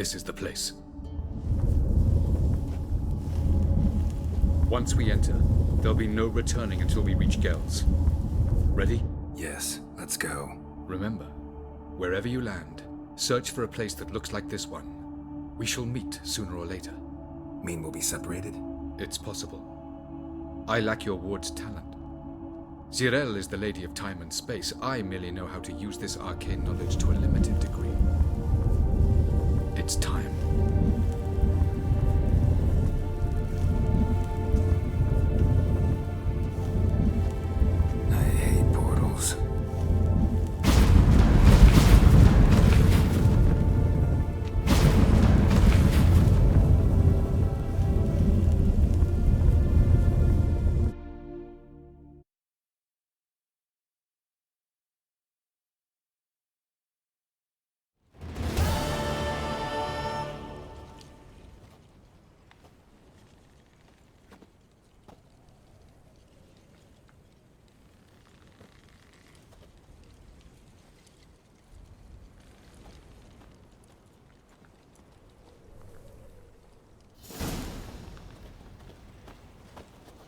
This is the place. Once we enter, there'll be no returning until we reach Gel's. Ready? Yes, let's go. Remember, wherever you land, search for a place that looks like this one. We shall meet sooner or later. Mean we'll be separated? It's possible. I lack your ward's talent. Ciri is the lady of time and space. I merely know how to use this arcane knowledge to a limited degree. It's time. I hate portals.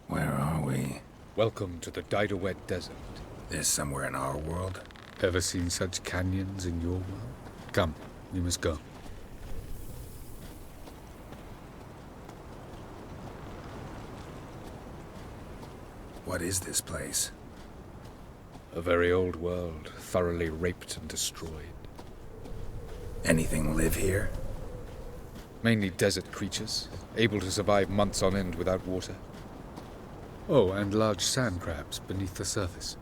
Where are we? Welcome to the Didowet Desert. This somewhere in our world? Ever seen such canyons in your world? Come, we must go. What is this place? A very old world, thoroughly raped and destroyed. Anything live here? Mainly desert creatures, able to survive months on end without water. Oh, and large sand crabs beneath the surface.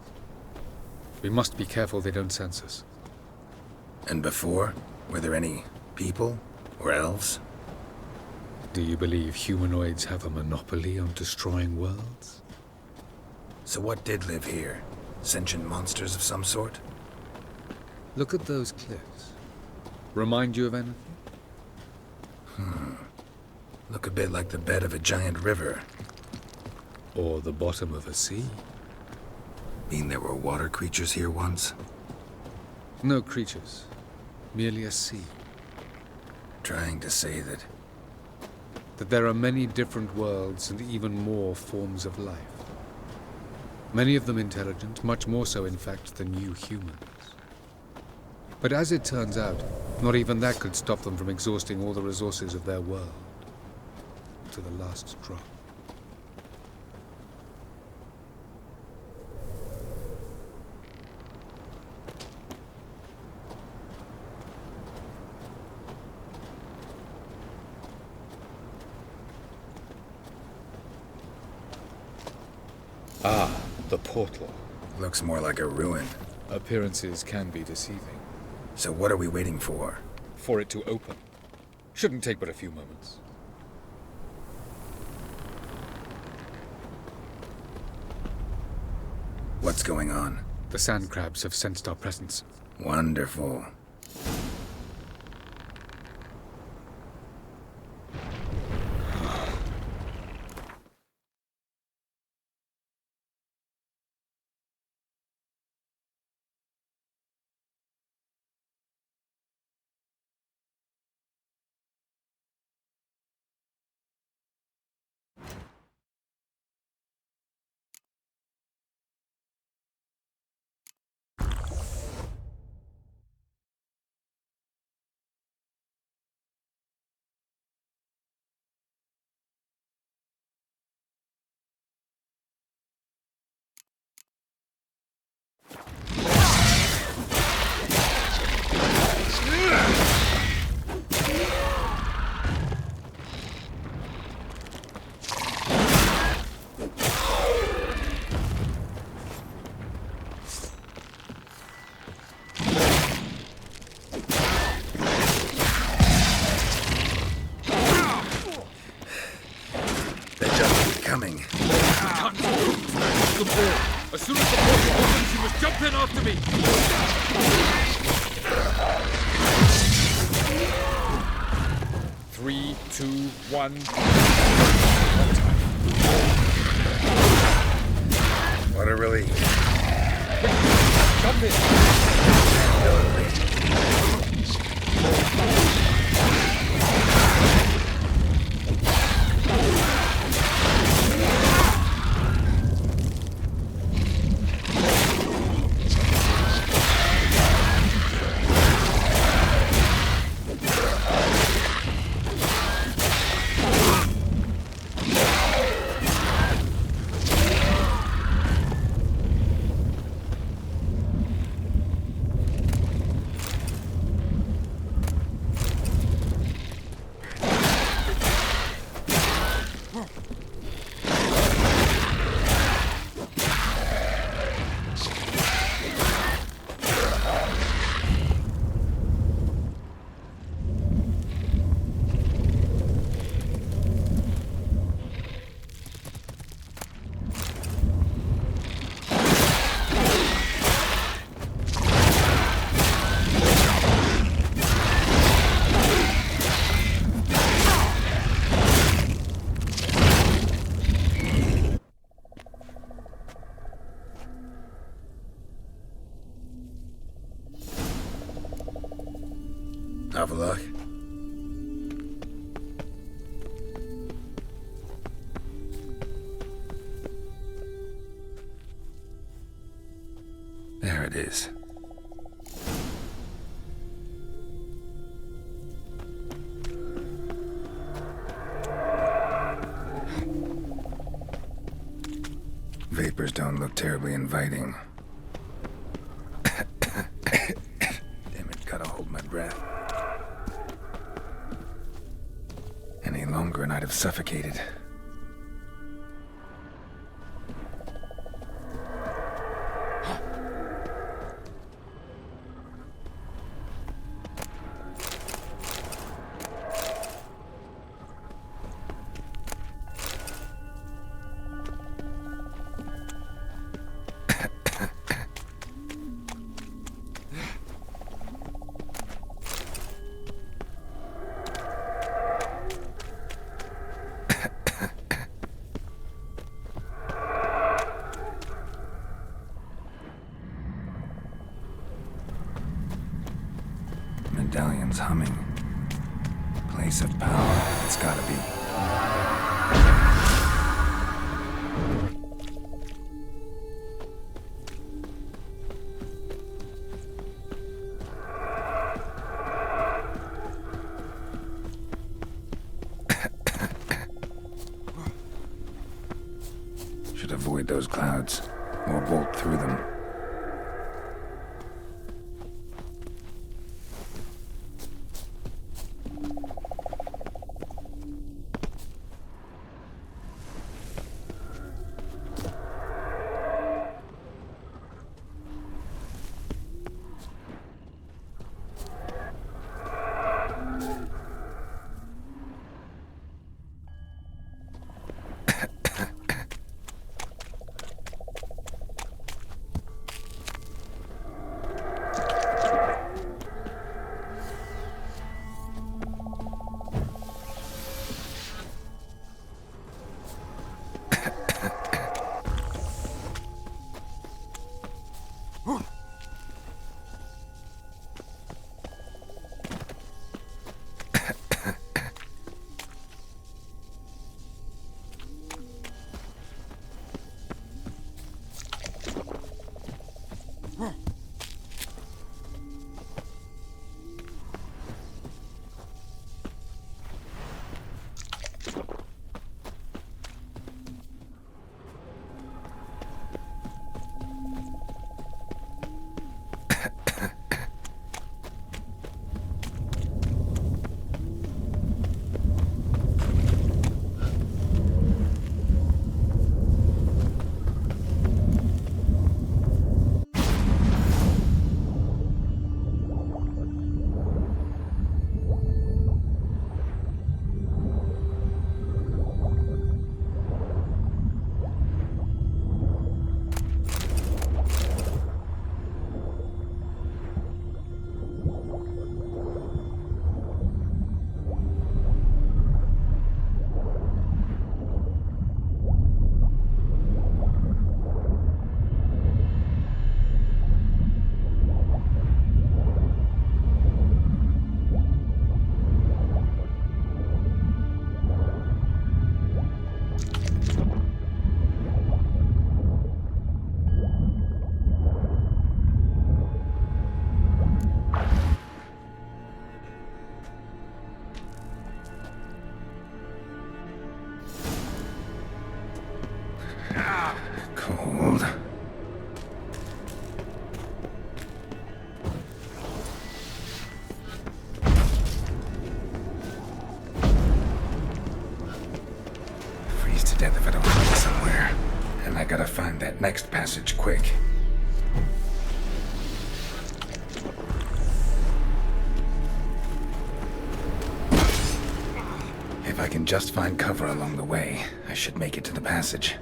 We must be careful they don't sense us. And before? Were there any people? Or elves? Do you believe humanoids have a monopoly on destroying worlds? So what did live here? Sentient monsters of some sort? Look at those cliffs. Remind you of anything? Look a bit like the bed of a giant river. Or the bottom of a sea? Mean there were water creatures here once? No creatures. Merely a sea. Trying to say that... That there are many different worlds and even more forms of life. Many of them intelligent, much more so in fact than you humans. But as it turns out, not even that could stop them from exhausting all the resources of their world. To the last drop. Ah, the portal. Looks more like a ruin. Appearances can be deceiving. So what are we waiting for? For it to open. Shouldn't take but a few moments. What's going on? The sand crabs have sensed our presence. Wonderful. Coming. As soon as the portal opens, you must jump in after me! 3, 2, 1. What a relief. Jump in! it is. Vapors don't look terribly inviting. Damn it, gotta hold my breath. Any longer and I'd have suffocated. Medallion's humming. Place of power, it's gotta be. Should avoid those clouds, or bolt through them. Cold. Freeze to death if I don't find it somewhere. And I gotta find that next passage quick. If I can just find cover along the way, I should make it to the passage.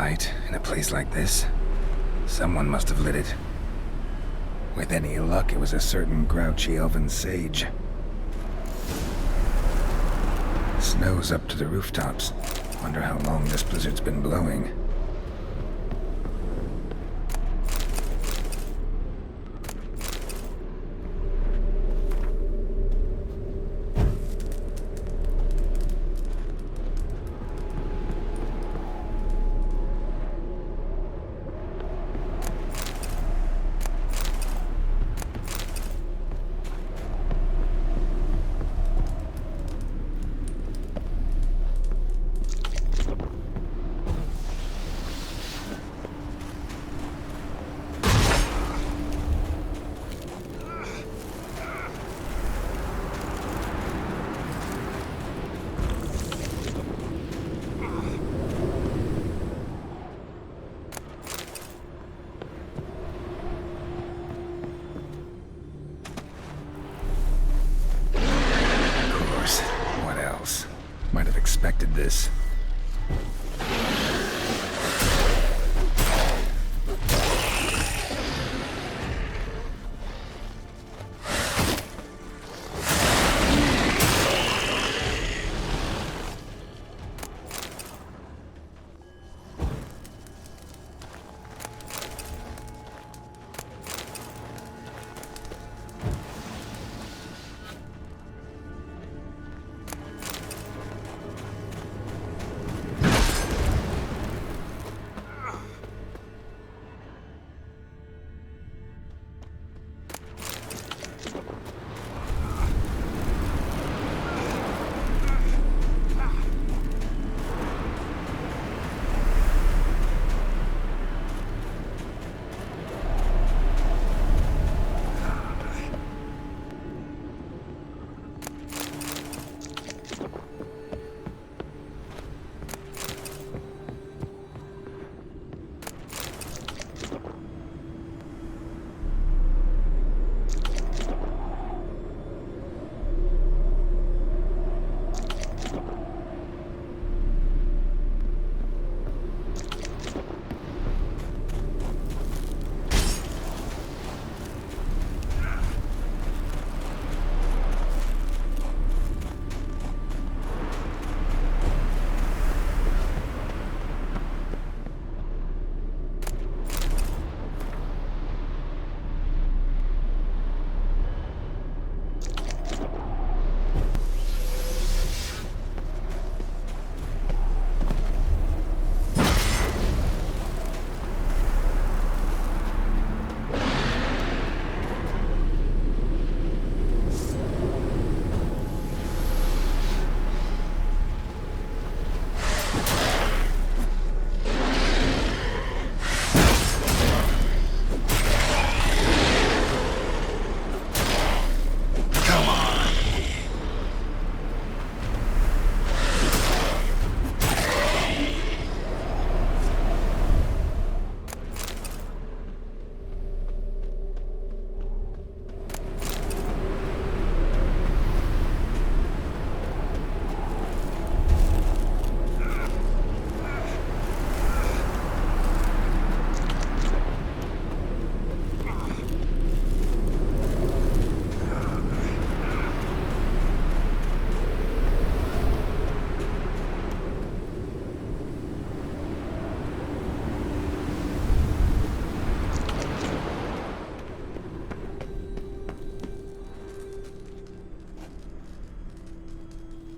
light in a place like this? Someone must have lit it. With any luck, it was a certain grouchy elven sage. Snow's up to the rooftops. Wonder how long this blizzard's been blowing. Might have expected this.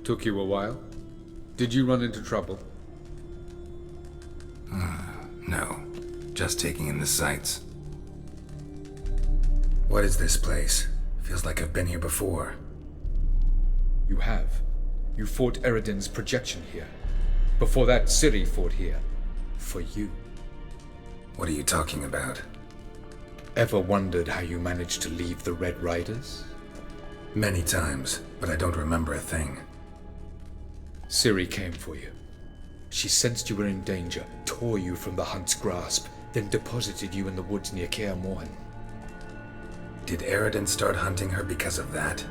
Took you a while? Did you run into trouble? No. Just taking in the sights. What is this place? Feels like I've been here before. You have. You fought Eridan's projection here. Before that, Ciri fought here. For you. What are you talking about? Ever wondered how you managed to leave the Red Riders? Many times, but I don't remember a thing. Ciri came for you. She sensed you were in danger, tore you from the Hunt's grasp, then deposited you in the woods near Kaer Morhen. Did Eridan start hunting her because of that?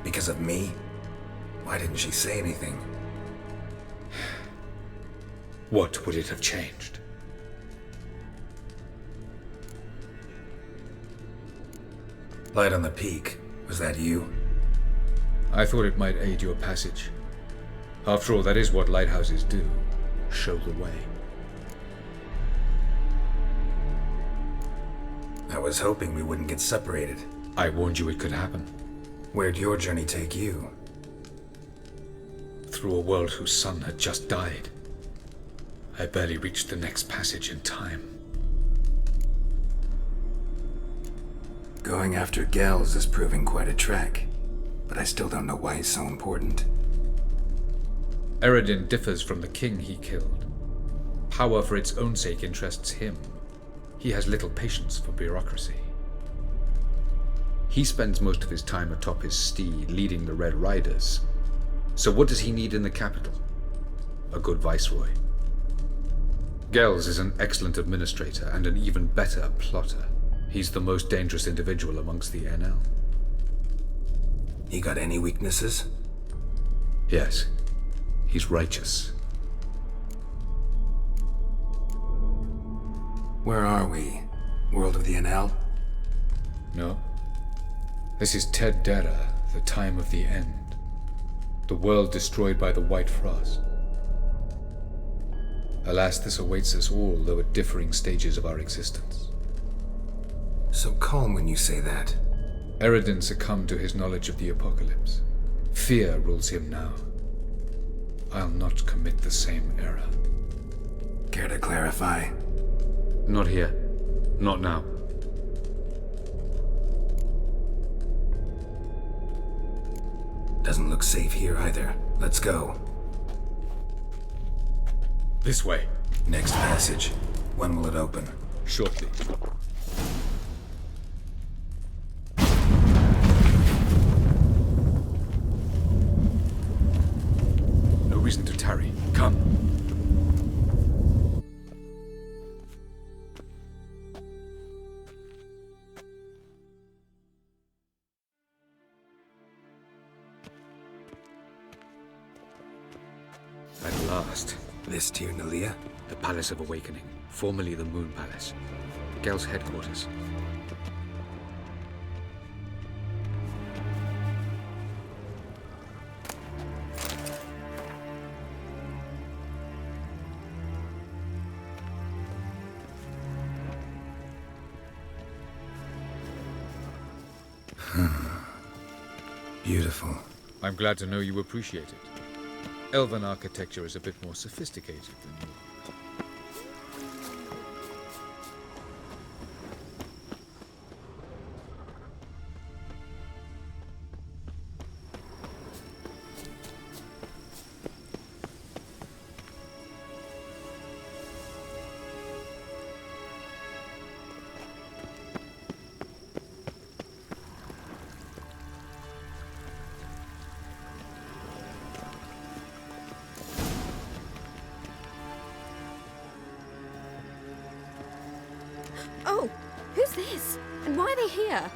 Because of me? Why didn't she say anything? What would it have changed? Light on the peak. Was that you? I thought it might aid your passage. After all, that is what lighthouses do. Show the way. I was hoping we wouldn't get separated. I warned you it could happen. Where'd your journey take you? Through a world whose sun had just died. I barely reached the next passage in time. Going after Gels is proving quite a trek, but I still don't know why he's so important. Eredin differs from the king he killed. Power for its own sake interests him. He has little patience for bureaucracy. He spends most of his time atop his steed, leading the Red Riders. So what does he need in the capital? A good viceroy. Gels is an excellent administrator and an even better plotter. He's the most dangerous individual amongst the NL. He got any weaknesses? Yes. He's righteous. Where are we? World of the NL? No. This is Ted Dera, the time of the end. The world destroyed by the White Frost. Alas, this awaits us all, though at differing stages of our existence. So calm when you say that. Eredin succumbed to his knowledge of the apocalypse. Fear rules him now. I'll not commit the same error. Care to clarify? Not here. Not now. Doesn't look safe here either. Let's go. This way. Next passage. When will it open? Shortly. No reason to tarry. Come. At last. This Tir Nalia? The Palace of Awakening, formerly the Moon Palace. Gel's headquarters. Beautiful. I'm glad to know you appreciate it. Elven architecture is a bit more sophisticated than yours. Oh, who's this? And why are they here?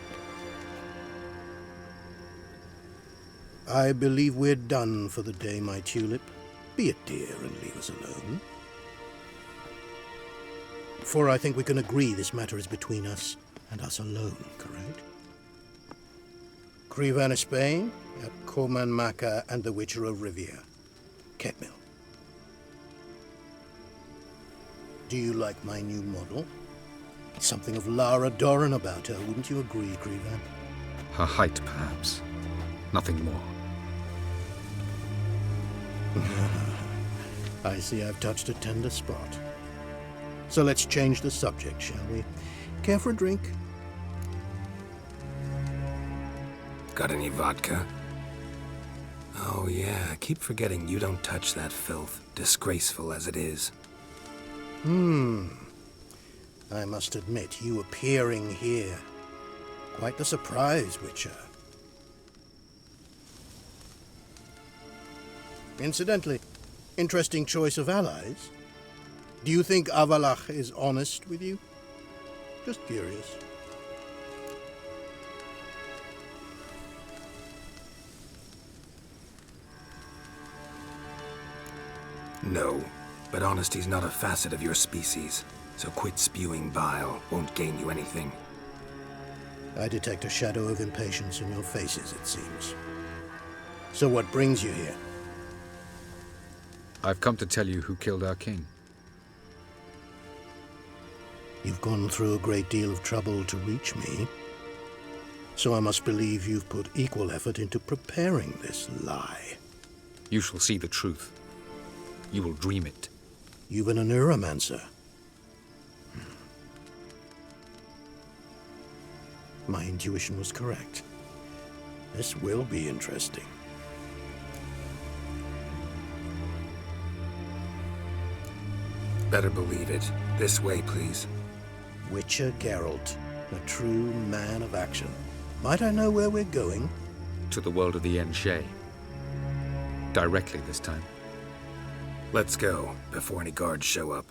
I believe we're done for the day, my tulip. Be a dear and leave us alone. For I think we can agree this matter is between us and us alone, correct? Crivan of Spain, at Corman Maca and the Witcher of Rivia. Ketmill. Do you like my new model? Something of Lara Doran about her, wouldn't you agree, Crivan? Her height, perhaps. Nothing more. I see I've touched a tender spot. So let's change the subject, shall we? Care for a drink? Got any vodka? Oh yeah, I keep forgetting you don't touch that filth, disgraceful as it is. I must admit, you appearing here. Quite the surprise, Witcher. Incidentally, interesting choice of allies. Do you think Avallac'h is honest with you? Just curious. No, but honesty's not a facet of your species. So quit spewing bile, won't gain you anything. I detect a shadow of impatience in your faces, it seems. So what brings you here? I've come to tell you who killed our king. You've gone through a great deal of trouble to reach me, so I must believe you've put equal effort into preparing this lie. You shall see the truth. You will dream it. You've been a neuromancer. My intuition was correct. This will be interesting. Better believe it. This way, please. Witcher Geralt, a true man of action. Might I know where we're going? To the world of the Enshe. Directly this time. Let's go, before any guards show up.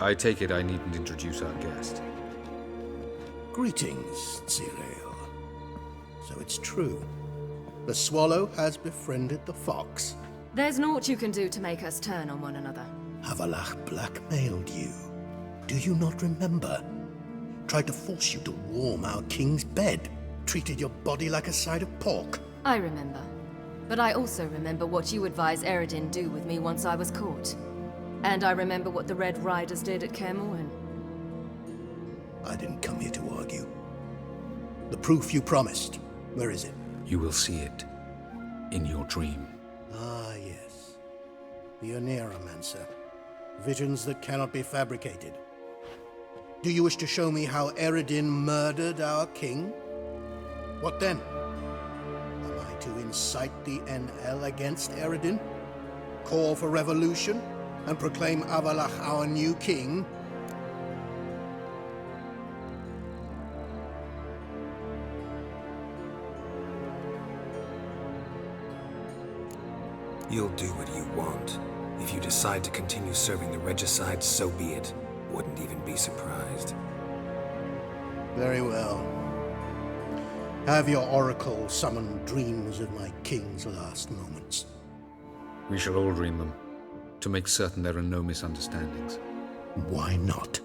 I take it I needn't introduce our guest. Greetings, Ciri. So it's true. The swallow has befriended the fox. There's naught you can do to make us turn on one another. Avallac'h blackmailed you. Do you not remember? Tried to force you to warm our king's bed. Treated your body like a side of pork. I remember. But I also remember what you advised Eredin do with me once I was caught. And I remember what the Red Riders did at Kaer Morhen. I didn't come here to argue. The proof you promised, where is it? You will see it in your dream. Ah, yes. The Neuromancer. Visions that cannot be fabricated. Do you wish to show me how Eredin murdered our king? What then? Am I to incite the NL against Eredin? Call for revolution? And proclaim Avallac'h our new king? You'll do what you want. If you decide to continue serving the regicide, so be it. Wouldn't even be surprised. Very well. Have your oracle summon dreams of my king's last moments. We shall all dream them, to make certain there are no misunderstandings. Why not?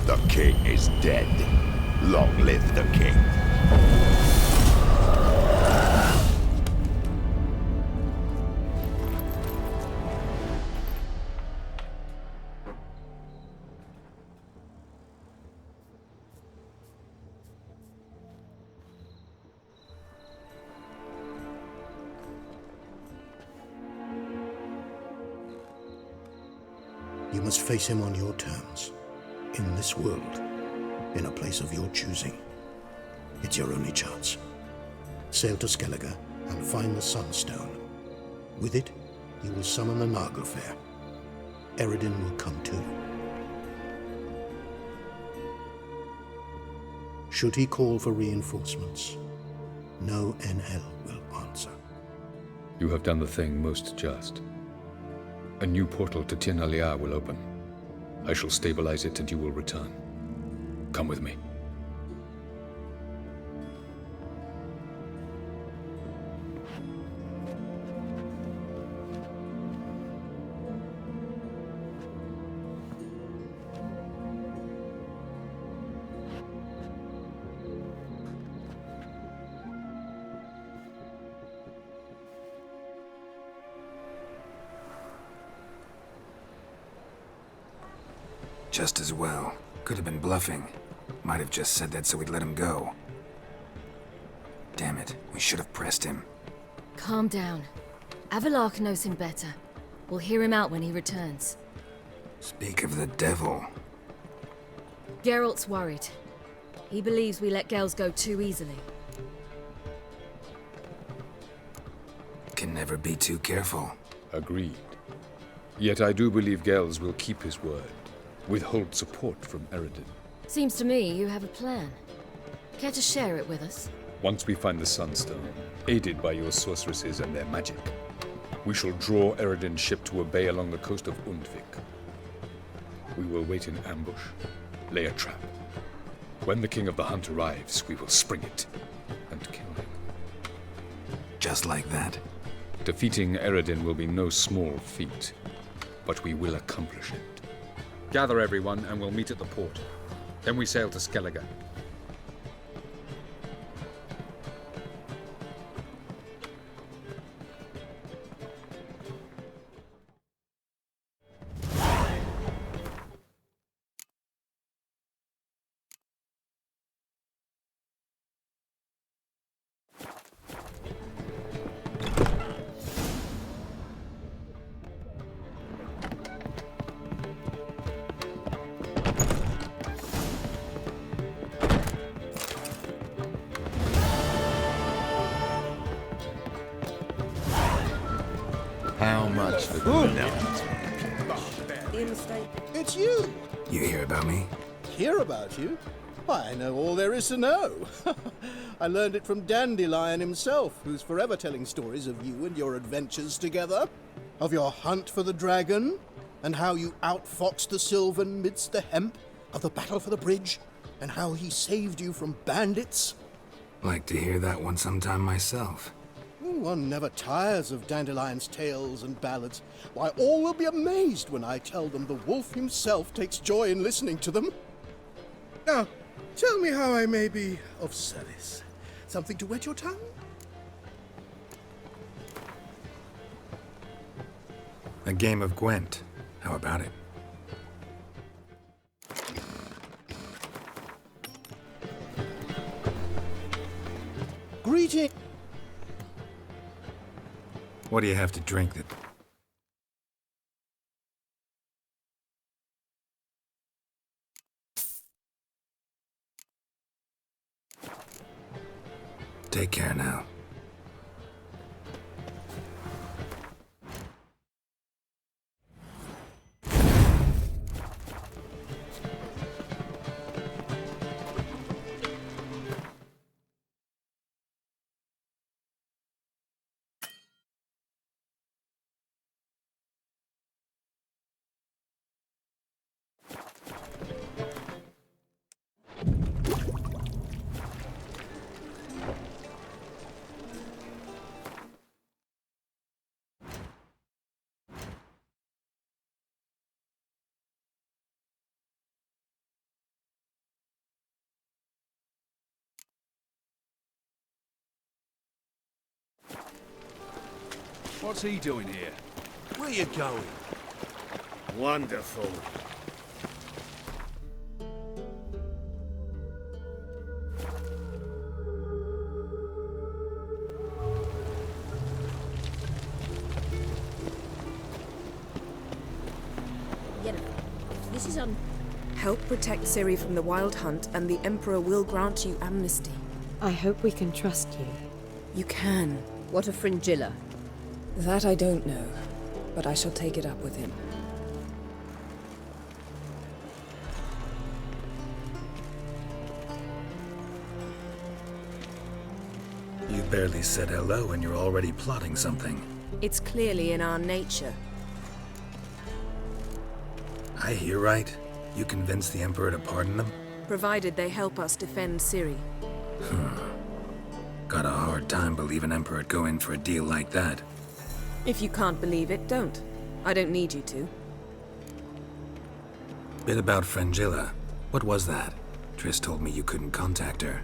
The king is dead. Long live the king. You must face him on your terms. In this world, in a place of your choosing. It's your only chance. Sail to Skellige and find the Sunstone. With it, you will summon the Nagelfair. Eredin will come too. Should he call for reinforcements, no NL will answer. You have done the thing most just. A new portal to Tir-na-Liar will open. I shall stabilize it and you will return. Come with me. Just as well. Could have been bluffing. Might have just said that so we'd let him go. Damn it, we should have pressed him. Calm down. Avallac'h knows him better. We'll hear him out when he returns. Speak of the devil. Geralt's worried. He believes we let girls go too easily. Can never be too careful. Agreed. Yet I do believe Gels will keep his word. Withhold support from Eredin. Seems to me you have a plan. Care to share it with us? Once we find the Sunstone, aided by your sorceresses and their magic, we shall draw Eredin's ship to a bay along the coast of Undvik. We will wait in ambush, lay a trap. When the King of the Hunt arrives, we will spring it and kill him. Just like that. Defeating Eredin will be no small feat, but we will accomplish it. Gather everyone and we'll meet at the port. Then we sail to Skellige. How much for the It's you! You hear about me? Hear about you? Why, I know all there is to know. I learned it from Dandelion himself, who's forever telling stories of you and your adventures together. Of your hunt for the dragon, and how you outfoxed the Sylvan midst the hemp, of the battle for the bridge, and how he saved you from bandits. Like to hear that one sometime myself. One never tires of Dandelion's tales and ballads. Why, all will be amazed when I tell them the wolf himself takes joy in listening to them. Now, tell me how I may be of service. Something to wet your tongue? A game of Gwent. How about it? Greeting! What do you have to drink that... Take care now. What's he doing here? Where you going? Wonderful. This is on. Help protect Ciri from the Wild Hunt, and the Emperor will grant you amnesty. I hope we can trust you. You can. What of Fringilla? That I don't know, but I shall take it up with him. You barely said hello and you're already plotting something. It's clearly in our nature. I hear right. You convinced the Emperor to pardon them? Provided they help us defend Ciri. Got a hard time believing Emperor'd go in for a deal like that. If you can't believe it, don't. I don't need you to. Bit about Fringilla. What was that? Triss told me you couldn't contact her.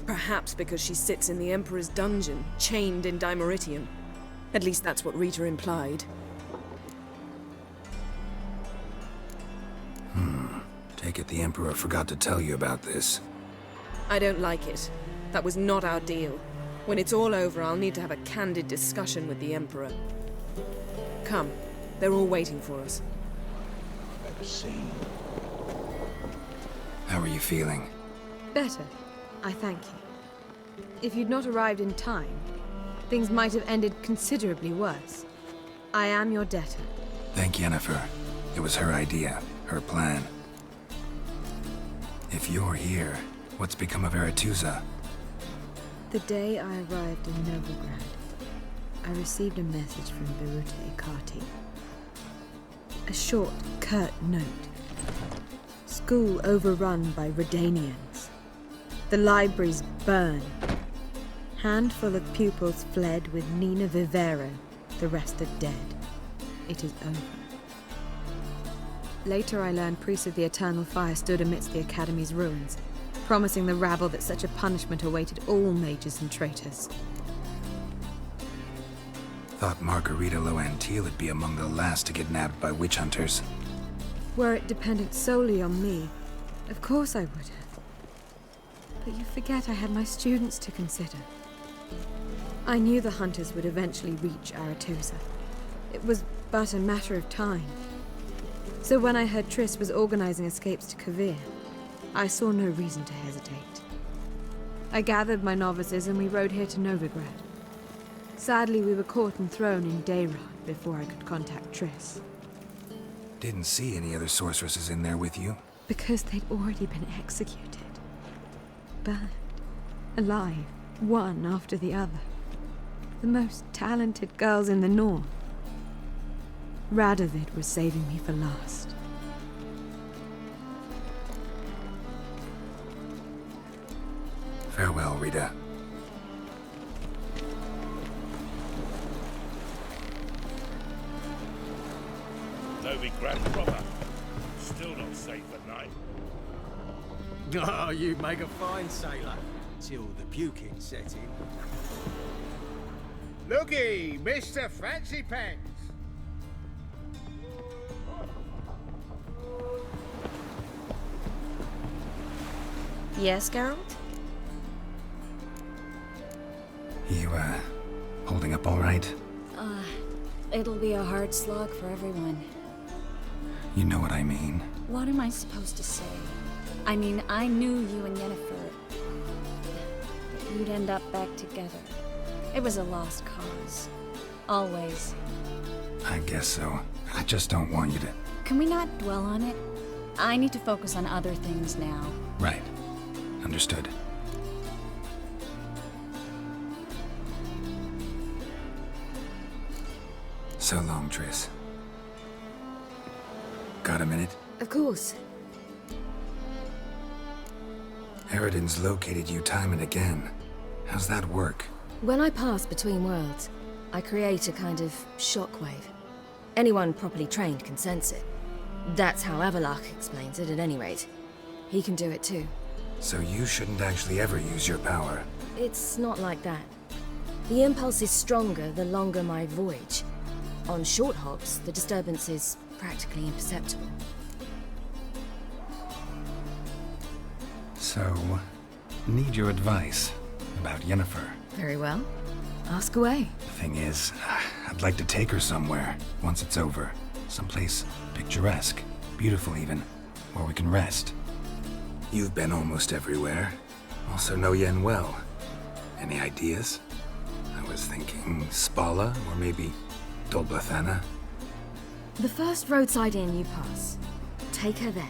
Perhaps because she sits in the Emperor's dungeon, chained in Dimeritium. At least that's what Rita implied. take it the Emperor forgot to tell you about this. I don't like it. That was not our deal. When it's all over, I'll need to have a candid discussion with the Emperor. Come. They're all waiting for us. How are you feeling? Better. I thank you. If you'd not arrived in time, things might have ended considerably worse. I am your debtor. Thank Yennefer. It was her idea, her plan. If you're here, what's become of Aretusa? The day I arrived in Novigrad, I received a message from Birute Ikati. A short, curt note. School overrun by Redanians. The libraries burned. Handful of pupils fled with Nina Vivero. The rest are dead. It is over. Later I learned priests of the Eternal Fire stood amidst the Academy's ruins, promising the rabble that such a punishment awaited all mages and traitors. Thought Margarita Loantil would be among the last to get nabbed by witch hunters. Were it dependent solely on me, of course I would have. But you forget I had my students to consider. I knew the hunters would eventually reach Aretusa. It was but a matter of time. So when I heard Triss was organizing escapes to Kavir, I saw no reason to hesitate. I gathered my novices and we rode here to Novigrad. Sadly, we were caught and thrown in Dayrod before I could contact Triss. Didn't see any other sorceresses in there with you? Because they'd already been executed. Burned. Alive. One after the other. The most talented girls in the North. Radovid was saving me for last. Farewell, Rita. Novigrad proper. Still not safe at night. Oh, you make a fine sailor. Till the puking set in. Looky, Mr. Fancy Pants. Yes, Geralt? You, holding up all right? It'll be a hard slog for everyone. You know what I mean. What am I supposed to say? I mean, I knew you and Yennefer. You'd end up back together. It was a lost cause. Always. I guess so. I just don't want you to... Can we not dwell on it? I need to focus on other things now. Right. Understood. So long, Triss. Got a minute? Of course. Eredin's located you time and again. How's that work? When I pass between worlds, I create a kind of shockwave. Anyone properly trained can sense it. That's how Avallac'h explains it, at any rate. He can do it too. So you shouldn't actually ever use your power. It's not like that. The impulse is stronger the longer my voyage. On short hops, the disturbance is practically imperceptible. So, need your advice about Yennefer. Very well. Ask away. The thing is, I'd like to take her somewhere, once it's over. Someplace picturesque, beautiful even, where we can rest. You've been almost everywhere. Also know Yen well. Any ideas? I was thinking Spala, or maybe Dolblathana. The first roadside inn you pass, take her there.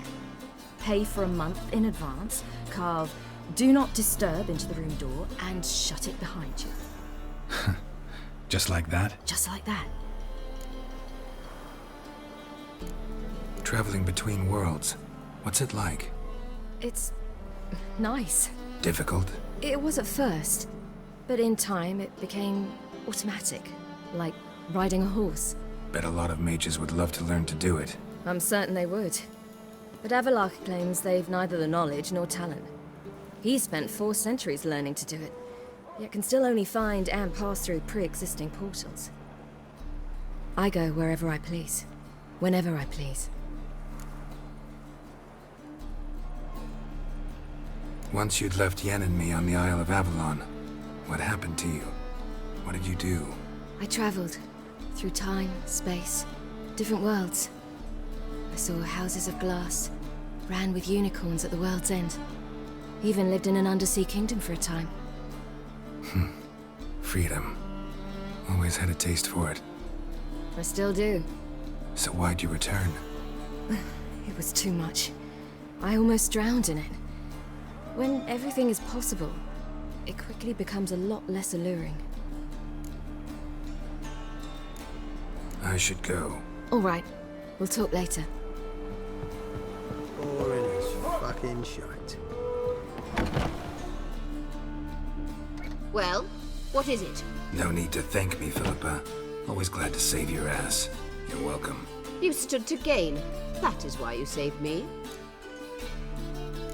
Pay for a month in advance, carve "Do Not Disturb" into the room door, and shut it behind you. Just like that? Just like that. Traveling between worlds, what's it like? It's nice. Difficult? It was at first, but in time it became automatic, like riding a horse. Bet a lot of mages would love to learn to do it. I'm certain they would. But Avallac'h claims they've neither the knowledge nor talent. He spent 4 centuries learning to do it, yet can still only find and pass through pre-existing portals. I go wherever I please, whenever I please. Once you'd left Yen and me on the Isle of Avallac'h, what happened to you? What did you do? I traveled through time, space, different worlds. I saw houses of glass, ran with unicorns at the world's end. Even lived in an undersea kingdom for a time. Freedom. Always had a taste for it. I still do. So why'd you return? It was too much. I almost drowned in it. When everything is possible, it quickly becomes a lot less alluring. I should go. All right. We'll talk later. Boring as fucking shite. Well, what is it? No need to thank me, Philippa. Always glad to save your ass. You're welcome. You stood to gain. That is why you saved me.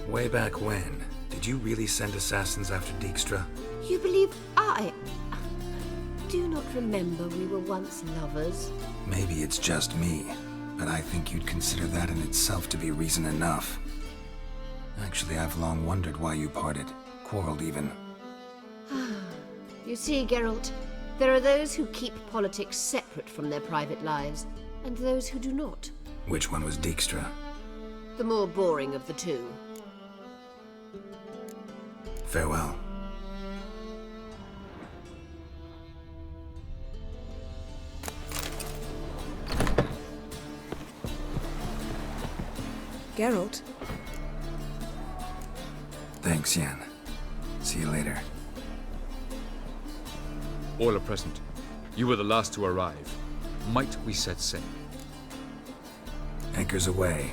Way back when, did you really send assassins after Dijkstra? You believe I... do not remember we were once lovers. Maybe it's just me, but I think you'd consider that in itself to be reason enough. Actually, I've long wondered why you parted. Quarreled even. You see, Geralt, there are those who keep politics separate from their private lives, and those who do not. Which one was Dijkstra? The more boring of the two. Farewell. Geralt? Thanks, Yen. See you later. All are present. You were the last to arrive. Might we set sail? Anchors away.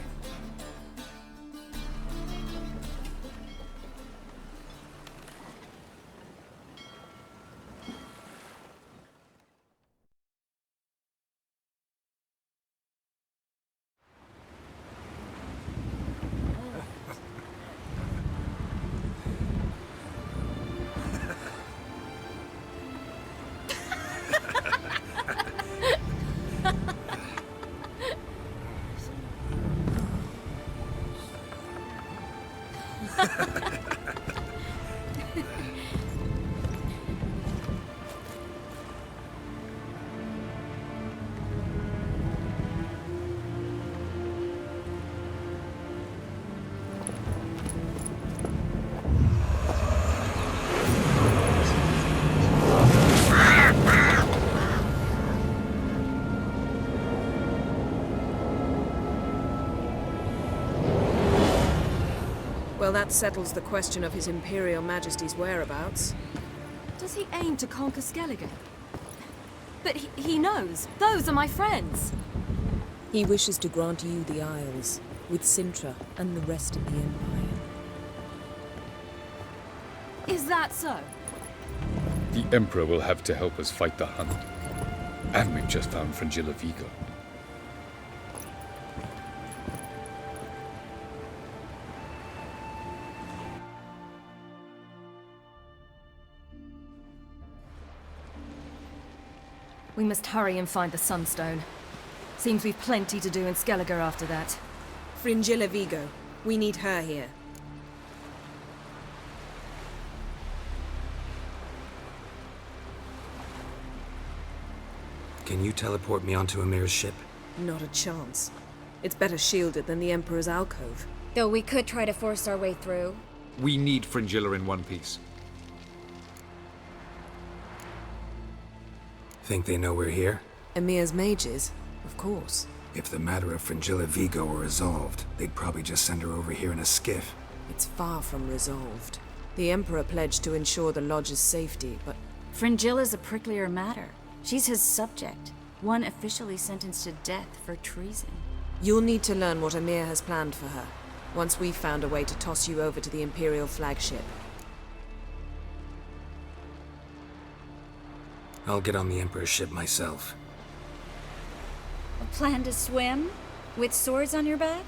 Well, that settles the question of His Imperial Majesty's whereabouts. Does he aim to conquer Skellige? But he knows. Those are my friends. He wishes to grant you the Isles, with Sintra and the rest of the Empire. Is that so? The Emperor will have to help us fight the Hunt. And we've just found FRINGILLA VIGO. We must hurry and find the Sunstone. Seems we've plenty to do in Skellige after that. FRINGILLA VIGO. We need her here. Can you teleport me onto Amir's ship? Not a chance. It's better shielded than the Emperor's alcove. Though we could try to force our way through. We need FRINGILLA in one piece. Think they know we're here? Emir's mages? Of course. If the matter of FRINGILLA VIGO were resolved, they'd probably just send her over here in a skiff. It's far from resolved. The Emperor pledged to ensure the Lodge's safety, but... FRINGILLA's a pricklier matter. She's his subject, one officially sentenced to death for treason. You'll need to learn what Emir has planned for her, once we've found a way to toss you over to the Imperial flagship. I'll get on the Emperor's ship myself. A plan to swim? With swords on your back?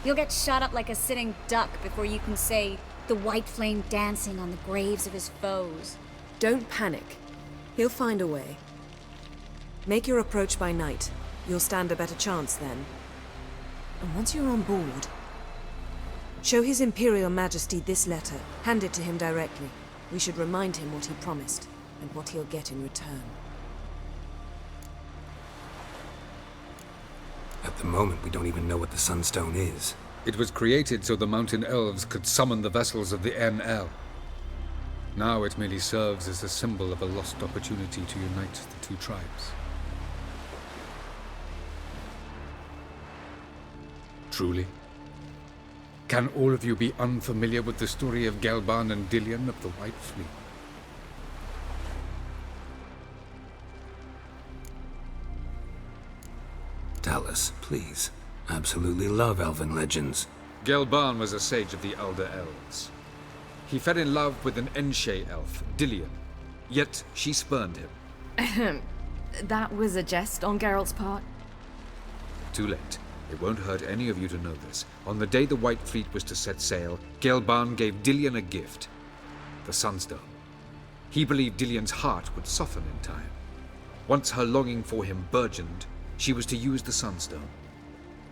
You'll get shot up like a sitting duck before you can say, the white flame dancing on the graves of his foes. Don't panic. He'll find a way. Make your approach by night. You'll stand a better chance then. And once you're on board, Show His Imperial Majesty this letter. Hand it to him directly. We should remind him what he promised, and what he'll get in return. At the moment, we don't even know what the Sunstone is. It was created so the mountain elves could summon the vessels of the NL. Now it merely serves as a symbol of a lost opportunity to unite the two tribes. Truly? Can all of you be unfamiliar with the story of Gelban and Dillion of the White Fleet? Tell us, please. Absolutely love elven legends. Gelban was a sage of the Elder Elves. He fell in love with an Enshe elf, Dillion, yet she spurned him. That was a jest on Geralt's part? Too late. It won't hurt any of you to know this. On the day the White Fleet was to set sail, Gelban gave Dillion a gift, the Sunstone. He believed Dillion's heart would soften in time. Once her longing for him burgeoned, she was to use the Sunstone.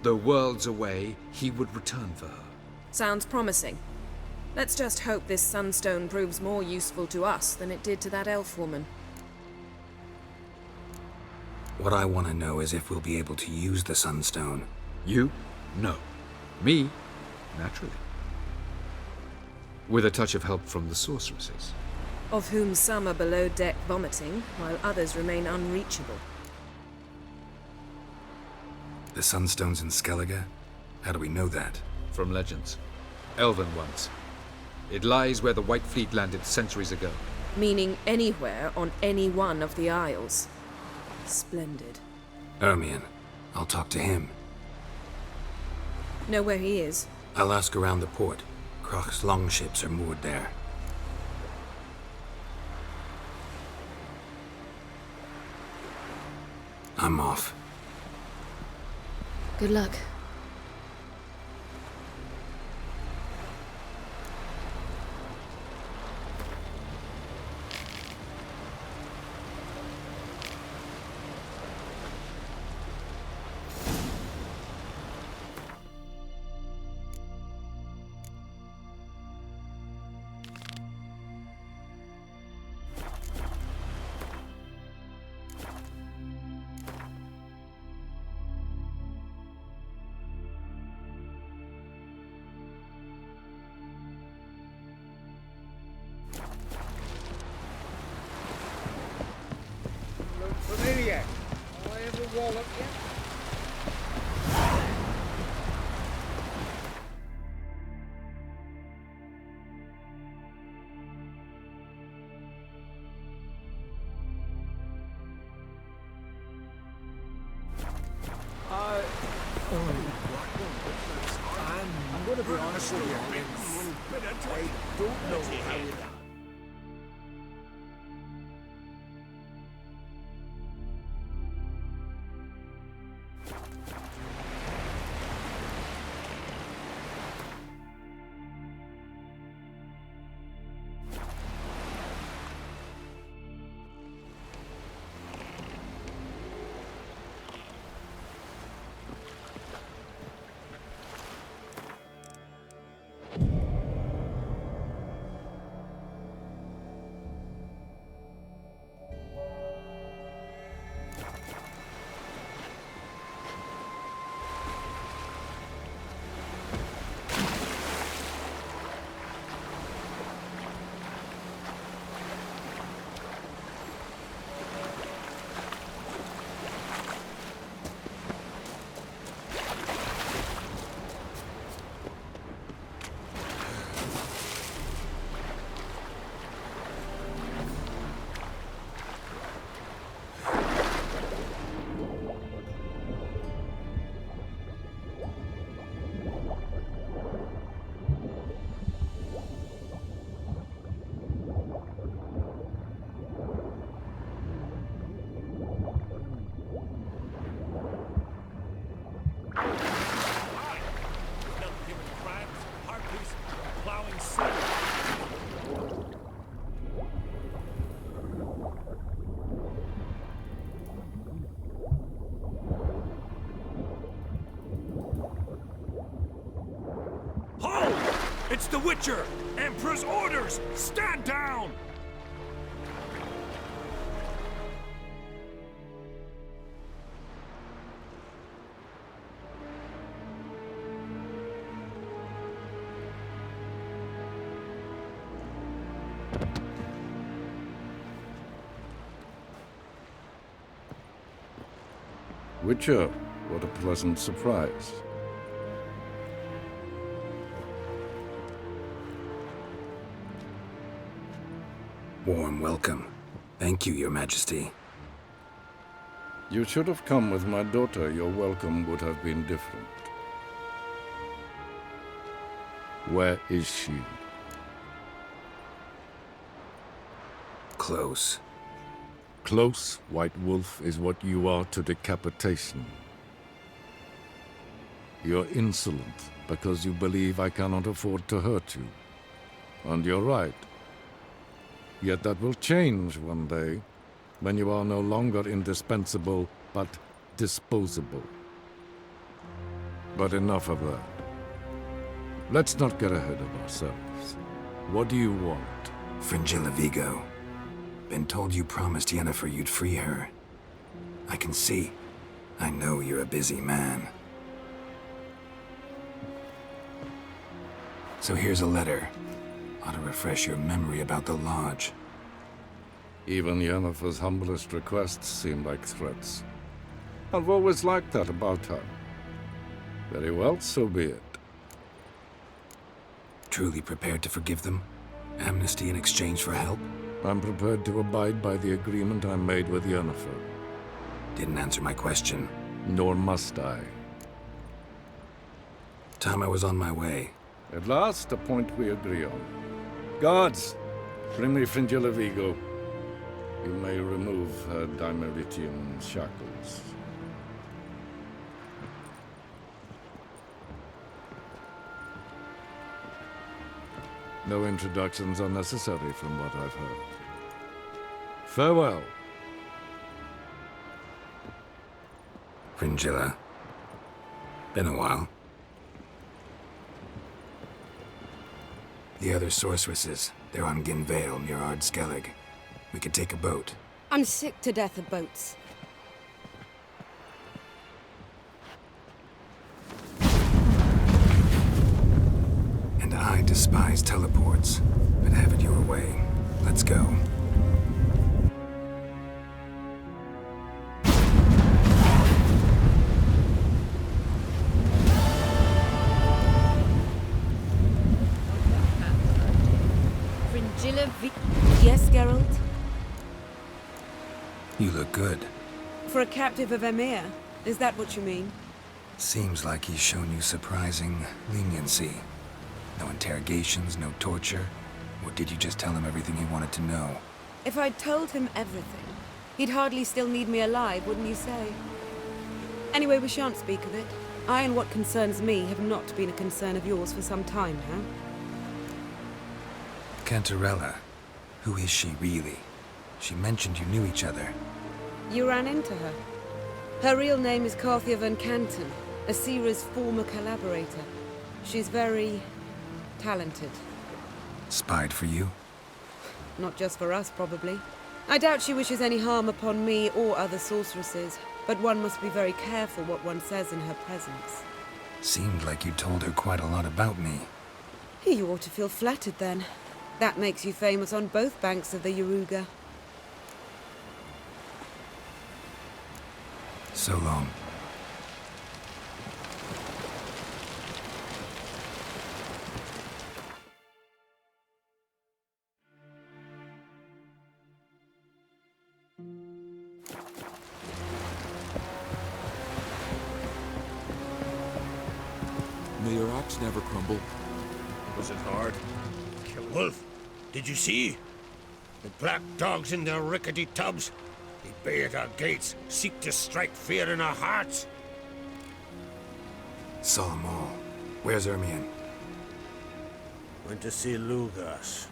Though worlds away, he would return for her. Sounds promising. Let's just hope this Sunstone proves more useful to us than it did to that elf woman. What I want to know is if we'll be able to use the Sunstone. You? No. Me? Naturally. With a touch of help from the sorceresses. Of whom some are below deck vomiting, while others remain unreachable. The Sunstone's in Skellige? How do we know that? From legends. Elven ones. It lies where the White Fleet landed centuries ago. Meaning anywhere on any one of the Isles. Splendid. Ermion. I'll talk to him. Know where he is? I'll ask around the port. Crach's longships are moored there. I'm off. Good luck. Familiar. I ever wallop yet? I'm going to be honest with you. I don't know how it happened. It's the Witcher! Emperor's orders! Stand down! Witcher, what a pleasant surprise. Warm welcome. Thank you, Your Majesty. You should have come with my daughter. Your welcome would have been different. Where is she? Close. Close, White Wolf, is what you are to decapitation. You're insolent because you believe I cannot afford to hurt you. And you're right. Yet that will change one day, when you are no longer indispensable, but disposable. But enough of that. Let's not get ahead of ourselves. What do you want? Fringilla VIGO. Been told you promised Yennefer you'd free her. I can see. I know you're a busy man. So here's a letter. Ought to refresh your memory about the Lodge. Even Yennefer's humblest requests seem like threats. I've always liked that about her. Very well, so be it. Truly prepared to forgive them? Amnesty in exchange for help? I'm prepared to abide by the agreement I made with Yennefer. Didn't answer my question. Nor must I. Time I was on my way. At last, a point we agree on. Guards, bring me Fringilla VIGO. You may remove her Dimeritian shackles. No introductions are necessary from what I've heard. Farewell. Fringilla. Been a while. The other sorceresses, they're on Ginvale near Ard-Skellig. We could take a boat. I'm sick to death of boats. And I despise teleports, but have it your way. Let's go. Fringilla Yes, Geralt? You look good. For a captive of Emir, is that what you mean? Seems like he's shown you surprising leniency. No interrogations, no torture. Or did you just tell him everything he wanted to know? If I'd told him everything, he'd hardly still need me alive, wouldn't you say? Anyway, we shan't speak of it. I and what concerns me have not been a concern of yours for some time now. Cantarella. Who is she, really? She mentioned you knew each other. You ran into her. Her real name is Carthia van Canton, Ciri's former collaborator. She's very talented. Spied for you? Not just for us, probably. I doubt she wishes any harm upon me or other sorceresses, but one must be very careful what one says in her presence. Seemed like you told her quite a lot about me. You ought to feel flattered, then. That makes you famous on both banks of the Yaruga. So long. May your axe never crumble. Was it hard? Kill Wolf, did you see? The black dogs in their rickety tubs. They bay at our gates, seek to strike fear in our hearts. Saw them all. Where's Ermion? Went to see Lugos.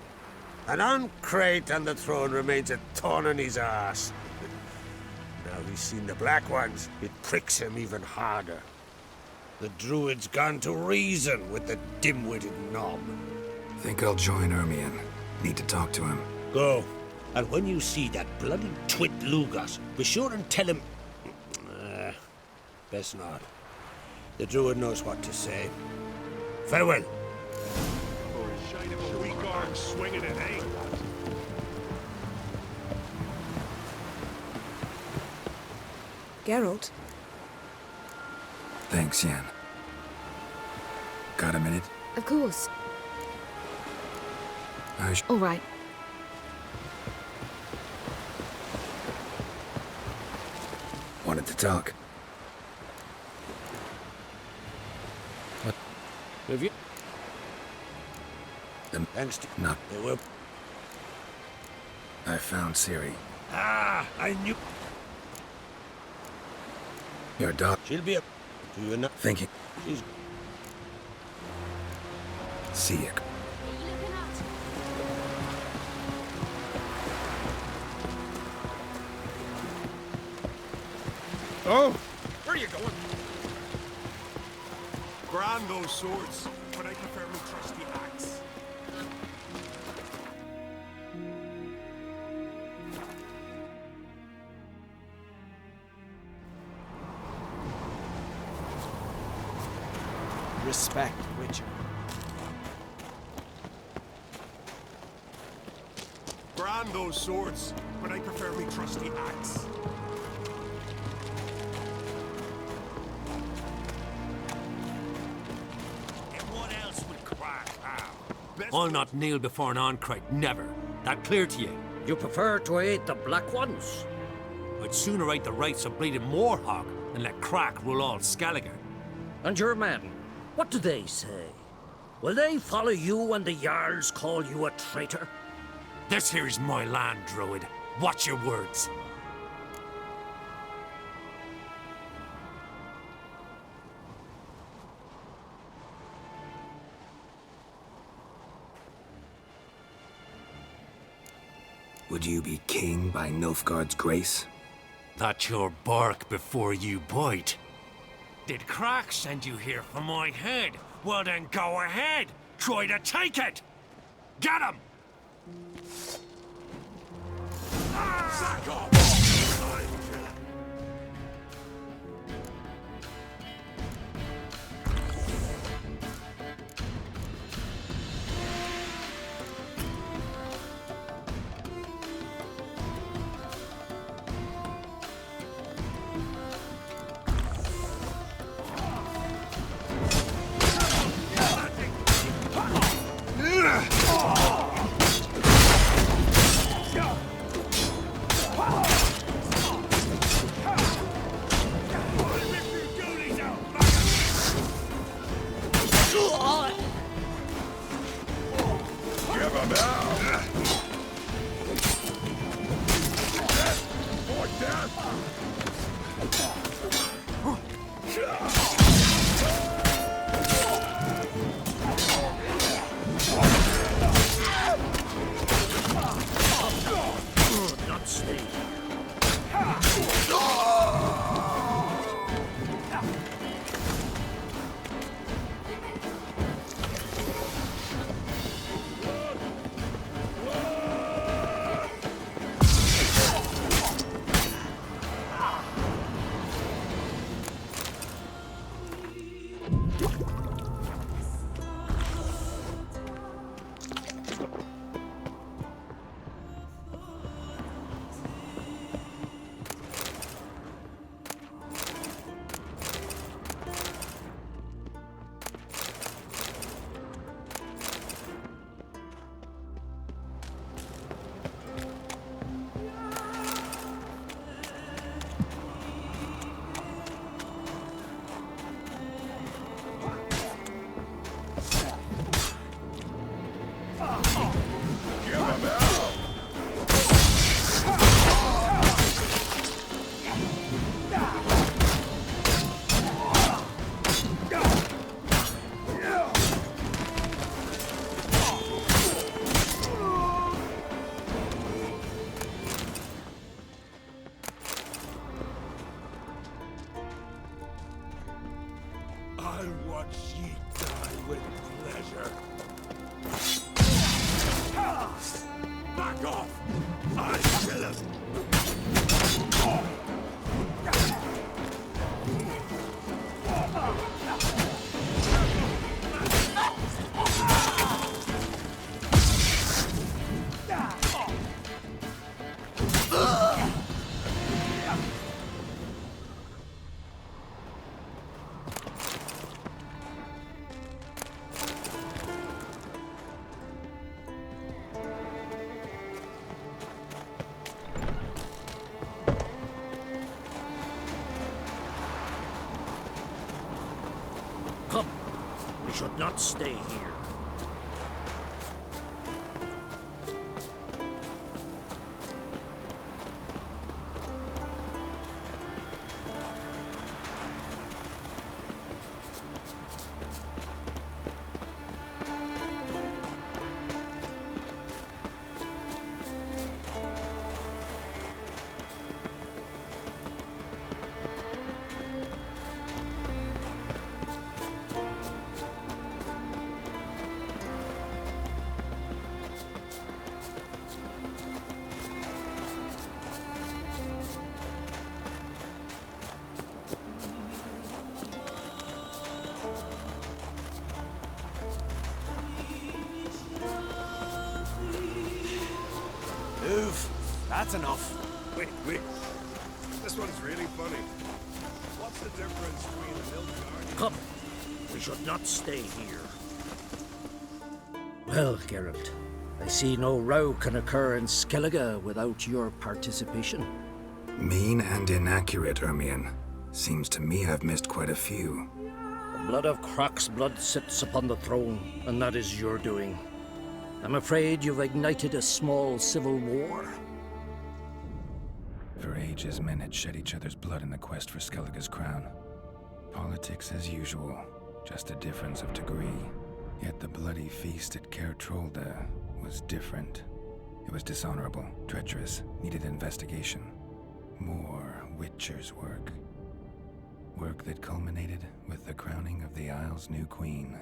An uncrate on the throne remains a thorn in his ass. Now he's seen the Black Ones, it pricks him even harder. The Druid's gone to reason with the dim-witted knob. Think I'll join Ermion. Need to talk to him. Go. And when you see that bloody twit Lugos, be sure and tell him... best not. The druid knows what to say. Farewell. Swinging it, eh? Geralt? Thanks, Yen. Got a minute? Of course. All right. Wanted to talk. What? Have you? Thanks to... No. They were... I found Ciri. Ah, I knew... Your dog. She'll be a... Do you not... Thinking. She's... See ya. Oh! Where are you going? Grand those swords, but I prefer my trusty axe. Respect, Witcher. Grand those swords, but I prefer my trusty axe. I'll not kneel before an Oncrite, never. That clear to you? You prefer to aid the Black Ones? I'd sooner aid the rights of bleeding Moorhog than let Crach rule all Skellige. And your men, what do they say? Will they follow you when the Jarls call you a traitor? This here is my land, Druid. Watch your words. Would you be king by Nilfgaard's grace? That's your bark before you bite. Did Crach send you here for my head? Well then go ahead! Try to take it! Get him! Sack off! I'll watch ye die with pleasure. Back off! I kill him! Come. We should not stay here. That's enough. Wait. This one's really funny. What's the difference between a milk guardian? Come. We should not stay here. Well, Geralt, I see no row can occur in Skellige without your participation. Mean and inaccurate, Ermion. Seems to me I've missed quite a few. The blood of Crach's blood sits upon the throne, and that is your doing. I'm afraid you've ignited a small civil war. For ages, men had shed each other's blood in the quest for Skellige's crown. Politics as usual, just a difference of degree. Yet the bloody feast at Caer Trolda was different. It was dishonorable, treacherous, needed investigation. More Witcher's work. Work that culminated with the crowning of the Isle's new queen.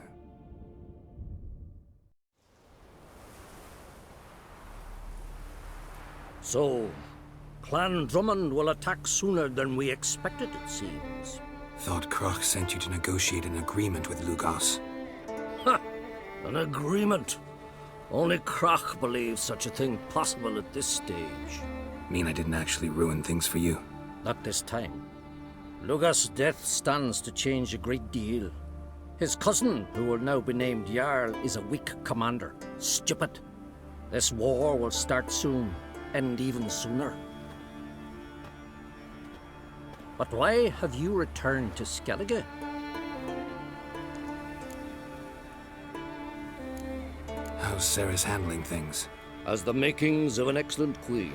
So, Clan Drummond will attack sooner than we expected, it seems. Thought Crach sent you to negotiate an agreement with Lugos. Ha! An agreement? Only Crach believes such a thing possible at this stage. Mean I didn't actually ruin things for you? Not this time. Lugos' death stands to change a great deal. His cousin, who will now be named Jarl, is a weak commander. Stupid. This war will start soon, end even sooner. But why have you returned to Skellige? How's Sarah's handling things? Has the makings of an excellent queen,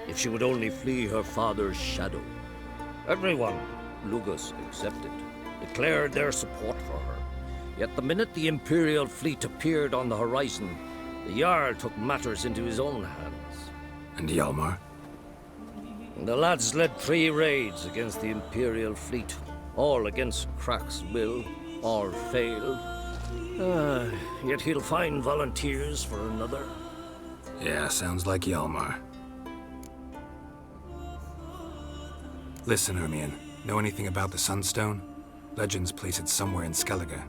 if she would only flee her father's shadow. Everyone, Lugos excepted, declared their support for her. Yet the minute the Imperial fleet appeared on the horizon, the Jarl took matters into his own hands. And Hjalmar? The lads led 3 raids against the Imperial fleet, all against Crach's will, all failed. Yet he'll find volunteers for another. Yeah, sounds like Hjalmar. Listen, Ermion, know anything about the Sunstone? Legends place it somewhere in Skellige.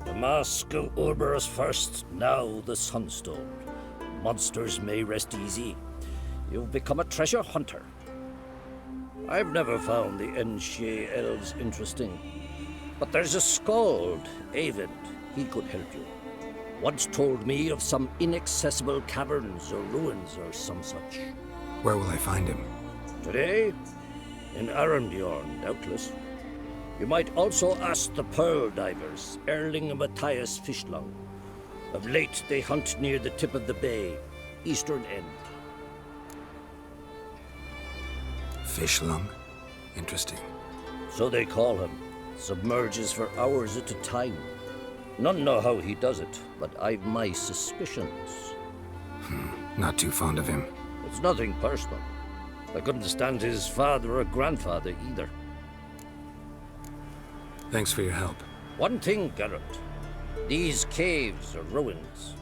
The Mask of Urberus first, now the Sunstone. Monsters may rest easy. You've become a treasure hunter. I've never found the Enshe elves interesting. But there's a skald, Avid. He could help you. Once told me of some inaccessible caverns or ruins or some such. Where will I find him? Today? In Arenbjorn, doubtless. You might also ask the Pearl Divers, Erling and Matthias Fishlung. Of late, they hunt near the tip of the bay, eastern end. Fishlung? Interesting. So they call him. Submerges for hours at a time. None know how he does it, but I've my suspicions. Not too fond of him. It's nothing personal. I couldn't stand his father or grandfather either. Thanks for your help. One thing, Geralt. These caves are ruins.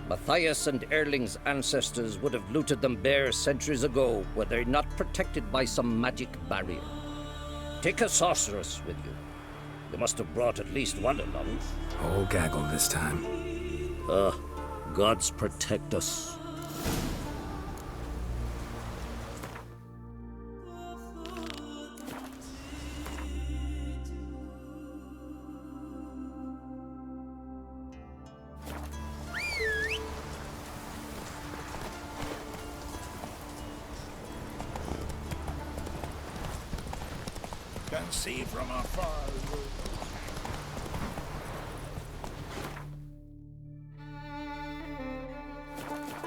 Matthias and Erling's ancestors would have looted them bare centuries ago were they not protected by some magic barrier. Take a sorceress with you. You must have brought at least one along. All gaggle this time. Gods protect us. Can see from afar.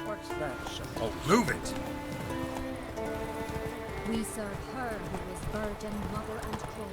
What's that supposed to Move it! We serve her who is virgin, mother, and crone.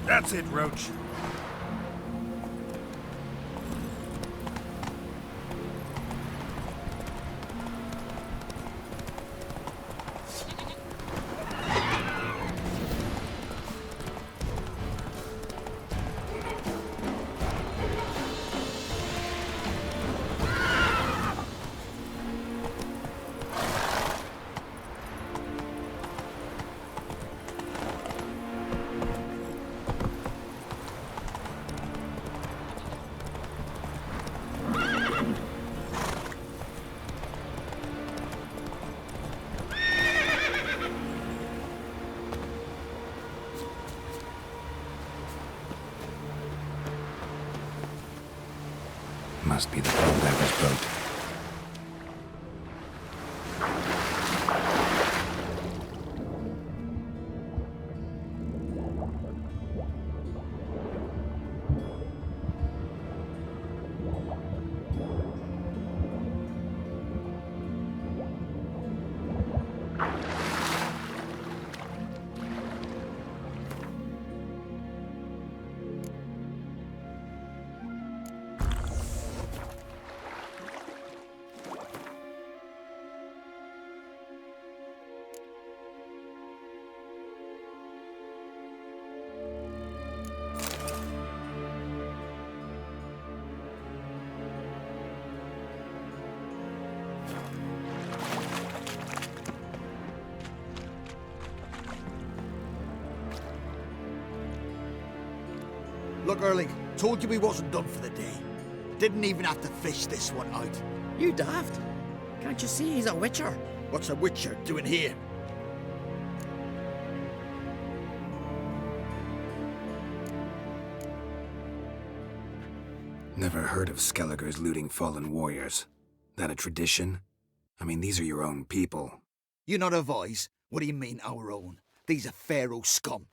That's it, Roach. Must be the Golddigger's boat. Look, Erling, told you we wasn't done for the day. Didn't even have to fish this one out. You daft. Can't you see he's a witcher? What's a witcher doing here? Never heard of Skelligers looting fallen warriors. That a tradition? I mean, these are your own people. You not a voice? What do you mean, our own? These are Pharaoh scum.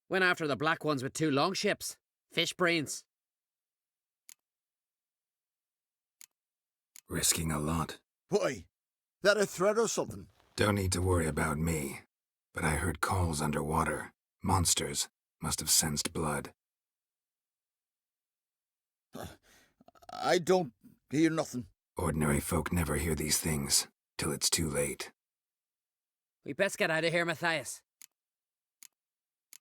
Went after the black ones with 2 longships. Fish brains. Risking a lot. Why? That a threat or something? Don't need to worry about me. but I heard calls underwater. Monsters must have sensed blood. I don't hear nothing. Ordinary folk never hear these things, till it's too late. We best get out of here, Matthias.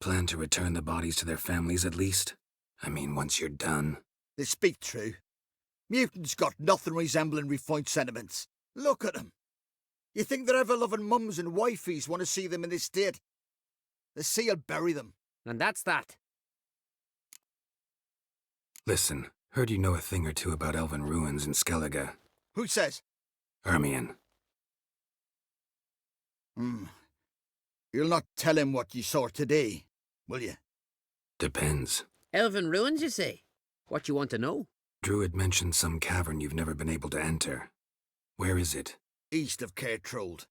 Plan to return the bodies to their families at least? I mean, once you're done. They speak true. Mutants got nothing resembling refined sentiments. Look at them. You think their ever-loving mums and wifeys want to see them in this state? The sea will bury them. And that's that. Listen, heard you know a thing or two about elven ruins in Skellige. Who says? Ermion. You'll not tell him what you saw today, will you? Depends. Elven ruins, you say? What you want to know? Druid mentioned some cavern you've never been able to enter. Where is it? East of Cairtrold.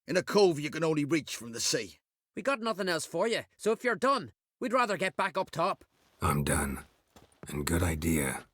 In a cove you can only reach from the sea. We got nothing else for you, so if you're done, we'd rather get back up top. I'm done. And good idea.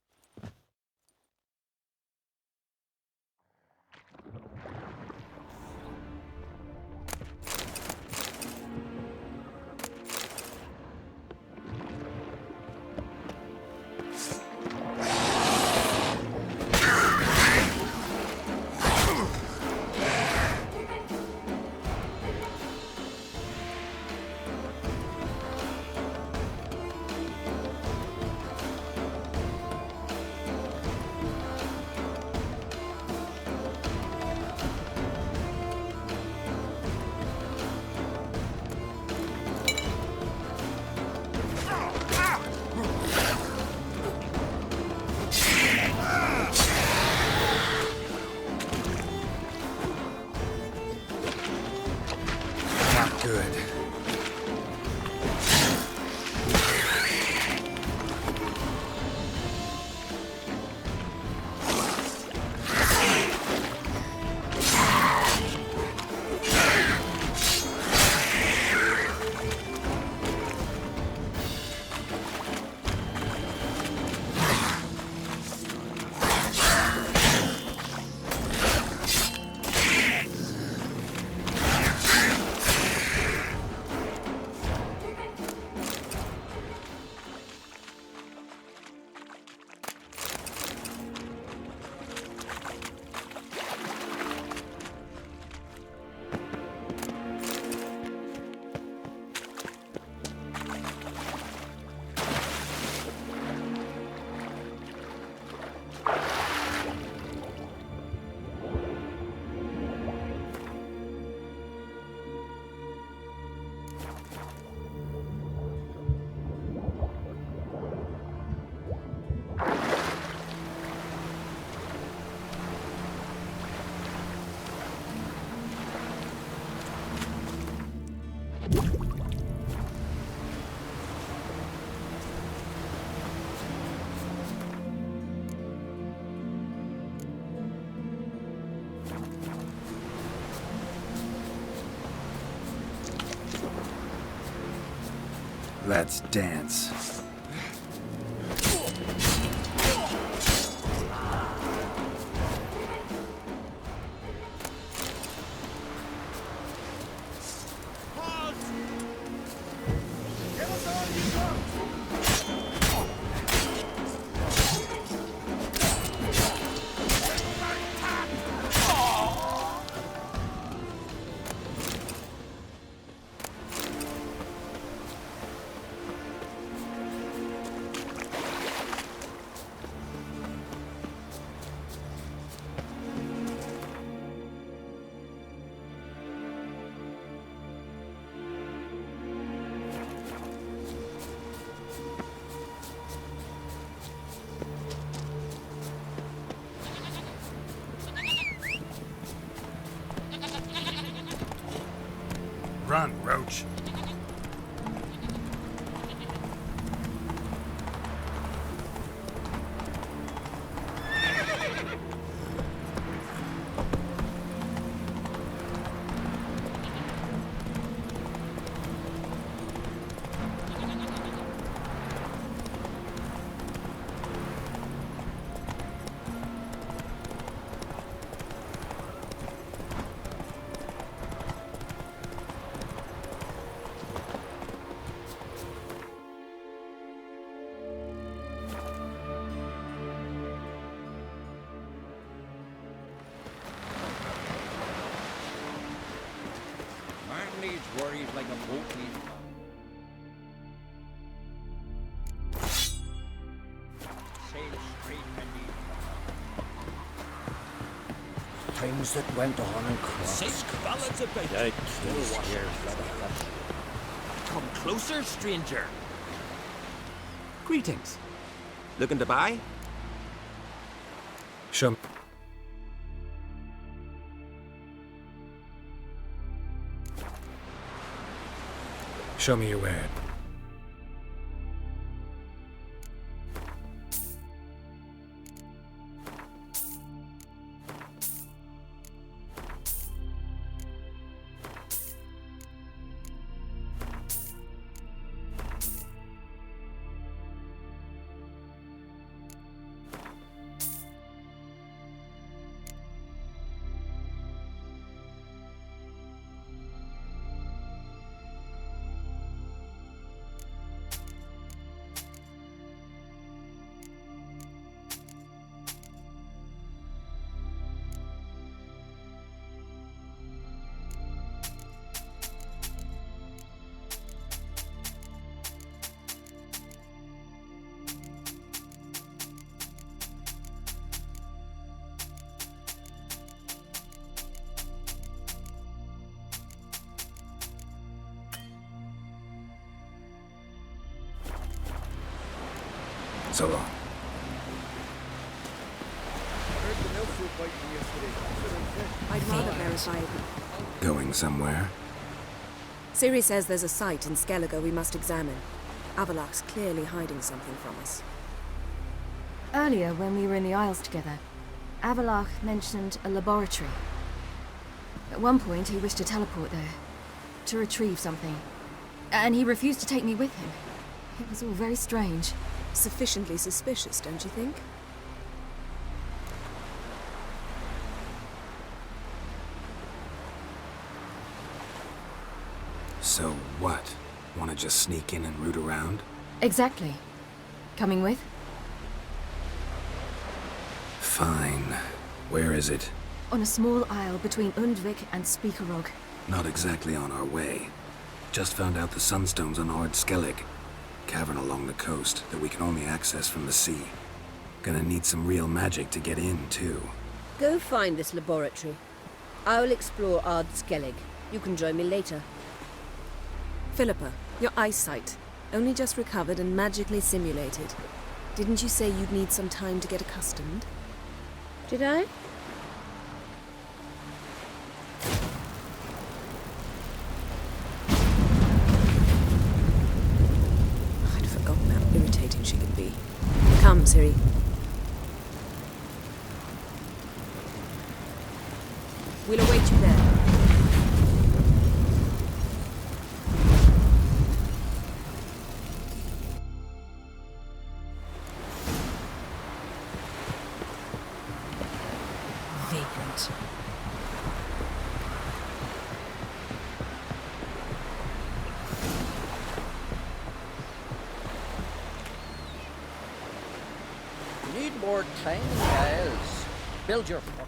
Good. Let's dance. Run, Roach. needs worries like a boat needs none. Sail straight and easy. Things that went on in Crach. Safe ballads about Yikes, here. Come closer, stranger. Greetings. Looking to buy? Show me. Show me your wares. So long. I'd rather verify it. Going somewhere? Ciri says there's a site in Skellige we must examine. Avallac'h's clearly hiding something from us. Earlier, when we were in the Isles together, Avallac'h mentioned a laboratory. At one point, he wished to teleport there, to retrieve something. And he refused to take me with him. It was all very strange. Sufficiently suspicious, don't you think? So what? Want to just sneak in and root around? Exactly. Coming with? Fine. Where is it? On a small isle between Undvik and Speakerog. Not exactly on our way. Just found out the Sunstone's on Ard Skellig. Cavern along the coast that we can only access from the sea. Gonna need some real magic to get in, too. Go find this laboratory. I'll explore Ard Skellig. You can join me later. Philippa, your eyesight. Only just recovered and magically simulated. Didn't you say you'd need some time to get accustomed? Did I? I'd forgotten how irritating she could be. Come, Ciri. We'll await you there. Vagrant. You need more tiny guys. Build your pocket.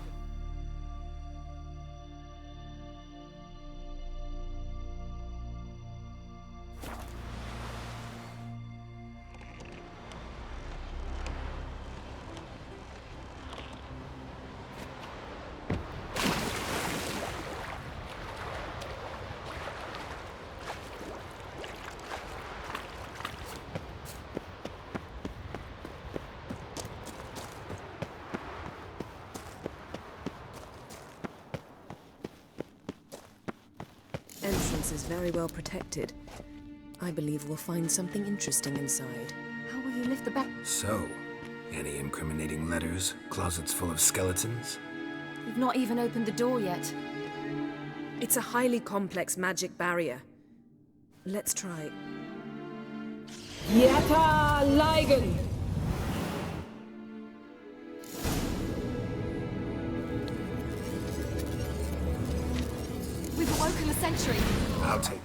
Entrance is very well protected. I believe we'll find something interesting inside. How will you lift the back? So, any incriminating letters? Closets full of skeletons? We've not even opened the door yet. It's a highly complex magic barrier. Let's try. Yeta Ligen! We've awoken the sentry. I'll take it.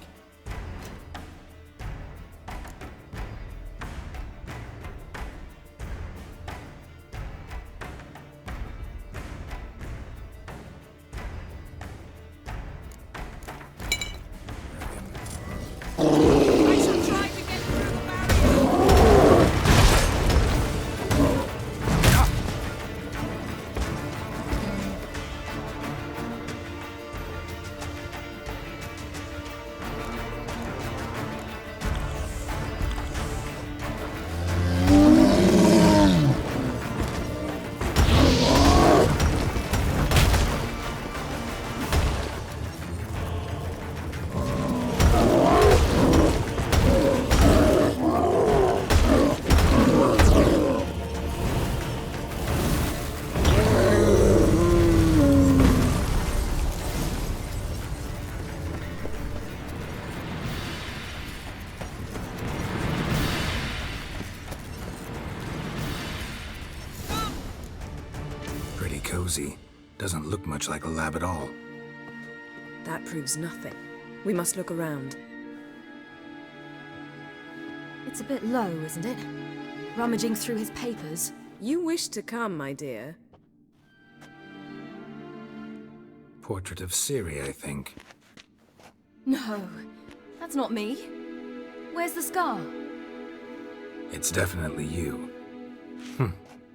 cozy. Doesn't look much like a lab at all. That proves nothing. We must look around. It's a bit low, isn't it? Rummaging through his papers. You wish to come, my dear. Portrait of Ciri, I think. No, that's not me. Where's the scar? It's definitely you.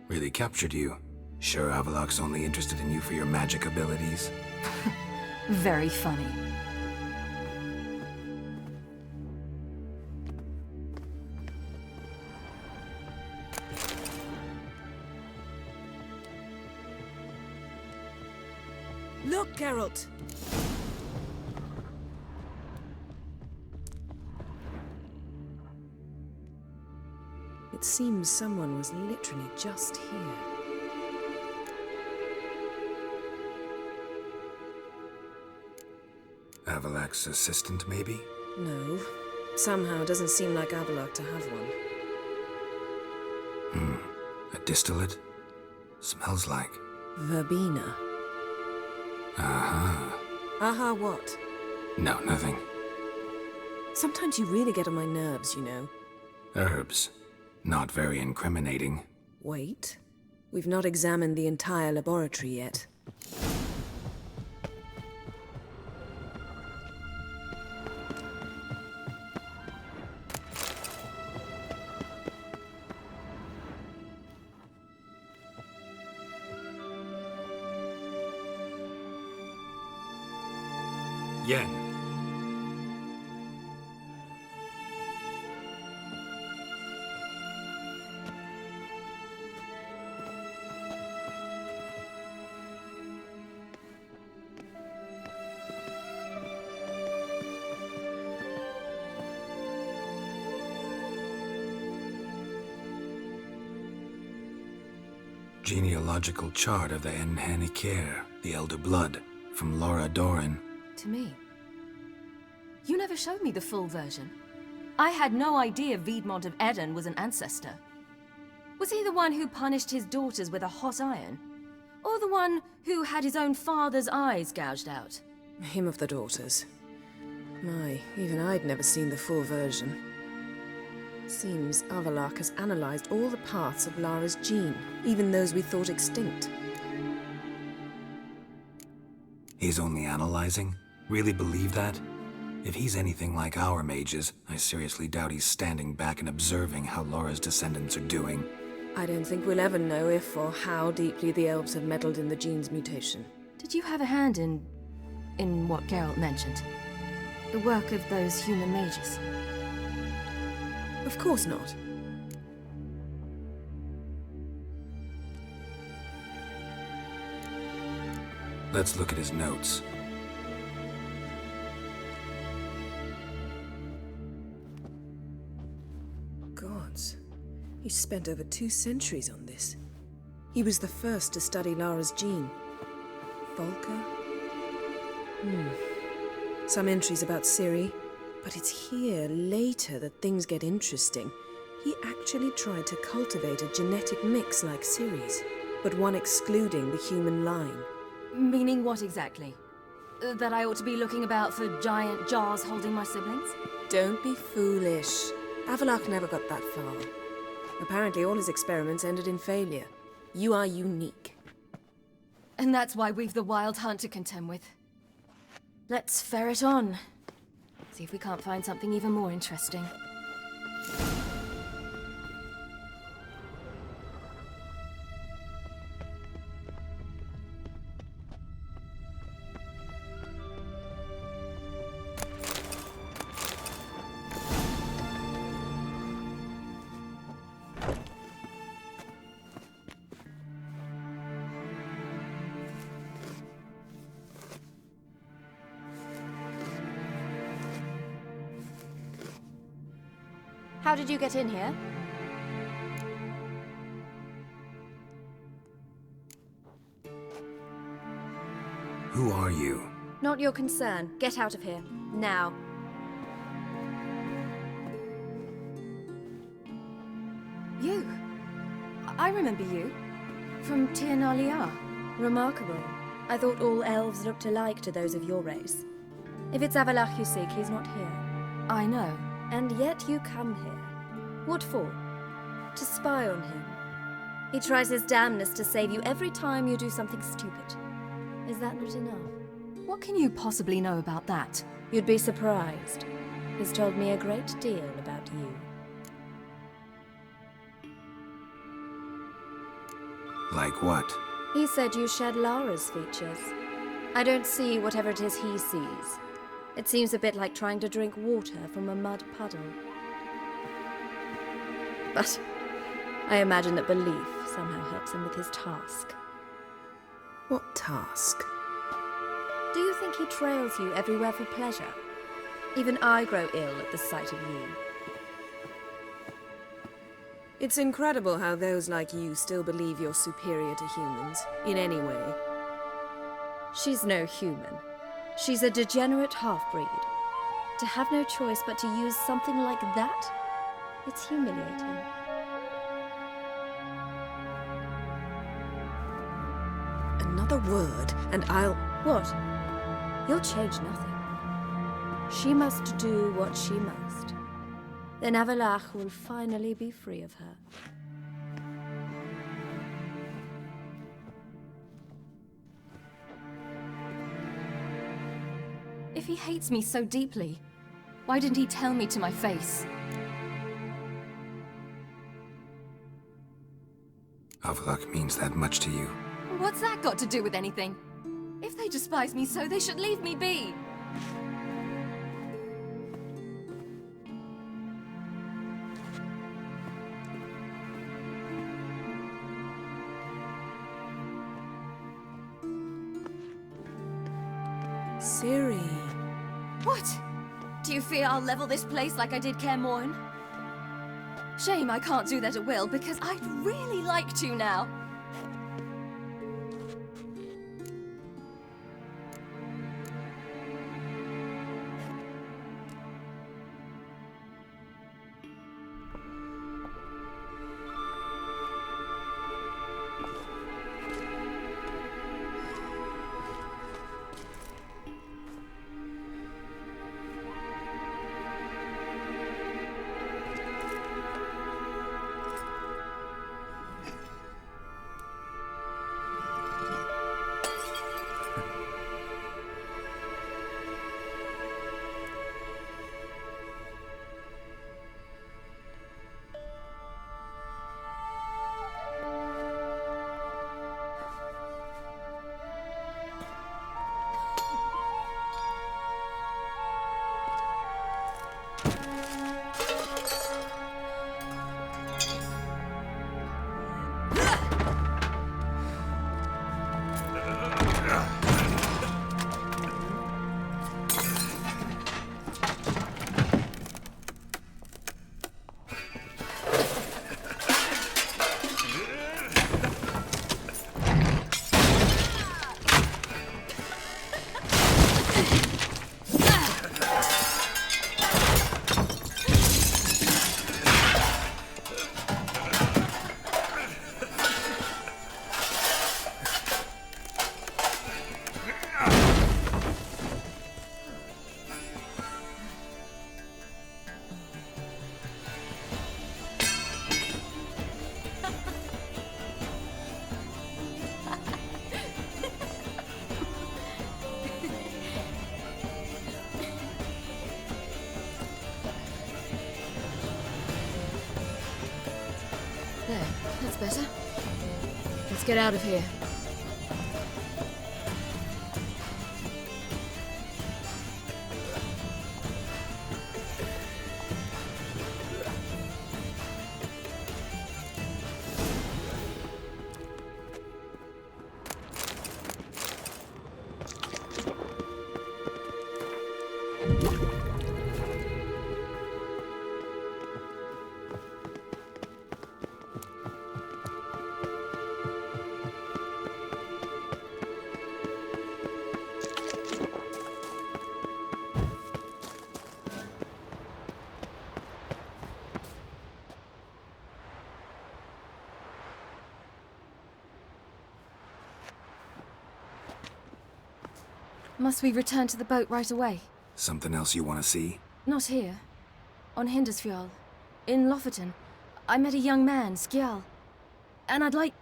Really captured you. Sure Avallac'h's only interested in you for your magic abilities? Very funny. Look, Geralt! It seems someone was literally just here. Avallac'h's assistant, maybe? No. Somehow it doesn't seem like Avallac'h to have one. A distillate? Smells like... Verbena. Aha. Aha what? No, nothing. Sometimes you really get on my nerves, you know. Herbs. Not very incriminating. Wait. We've not examined the entire laboratory yet. Yen. Genealogical chart of the Enhanicair, the Elder Blood, from Laura Doran. To me. You never showed me the full version. I had no idea Viedmont of Eden was an ancestor. Was he the one who punished his daughters with a hot iron? Or the one who had his own father's eyes gouged out? Him of the daughters. My, even I'd never seen the full version. Seems Avallac'h has analyzed all the parts of Lara's gene, even those we thought extinct. He's only analyzing? Really believe that? If he's anything like our mages, I seriously doubt he's standing back and observing how Laura's descendants are doing. I don't think we'll ever know if or how deeply the elves have meddled in the gene's mutation. Did you have a hand in what Geralt mentioned? The work of those human mages? Of course not. Let's look at his notes. Gods. He spent over 2 centuries on this. He was the first to study Lara's gene. Volker? Some entries about Ciri, but it's here, later, that things get interesting. He actually tried to cultivate a genetic mix like Ciri's, but one excluding the human line. Meaning what exactly? That I ought to be looking about for giant jars holding my siblings? Don't be foolish. Avallac'h never got that far. Apparently all his experiments ended in failure. You are unique. And that's why we've the Wild Hunt to contend with. Let's ferret on. See if we can't find something even more interesting. How did you get in here? Who are you? Not your concern. Get out of here. Now. You? I remember you. From Tir na Liar. Remarkable. I thought all elves looked alike to those of your race. If it's Avallac'h you seek, he's not here. I know. And yet you come here. What for? To spy on him. He tries his damnedest to save you every time you do something stupid. Is that not enough? What can you possibly know about that? You'd be surprised. He's told me a great deal about you. Like what? He said you shared Lara's features. I don't see whatever it is he sees. It seems a bit like trying to drink water from a mud puddle. But I imagine that belief somehow helps him with his task. What task? Do you think he trails you everywhere for pleasure? Even I grow ill at the sight of you. It's incredible how those like you still believe you're superior to humans, in any way. She's no human. She's a degenerate half-breed. To have no choice but to use something like that? It's humiliating. Another word, and I'll... What? You'll change nothing. She must do what she must. Then Avallac'h will finally be free of her. If he hates me so deeply, why didn't he tell me to my face? Avallac'h means that much to you. What's that got to do with anything? If they despise me so, they should leave me be. Ciri. What? Do you fear I'll level this place like I did Kaer Morhen? Shame I can't do that at will, because I'd really like to now. There, that's better. Let's get out of here. Must we return to the boat right away? Something else you want to see? Not here. On Indestructible. In Lofoten. I met a young man, Skjal. And I'd like...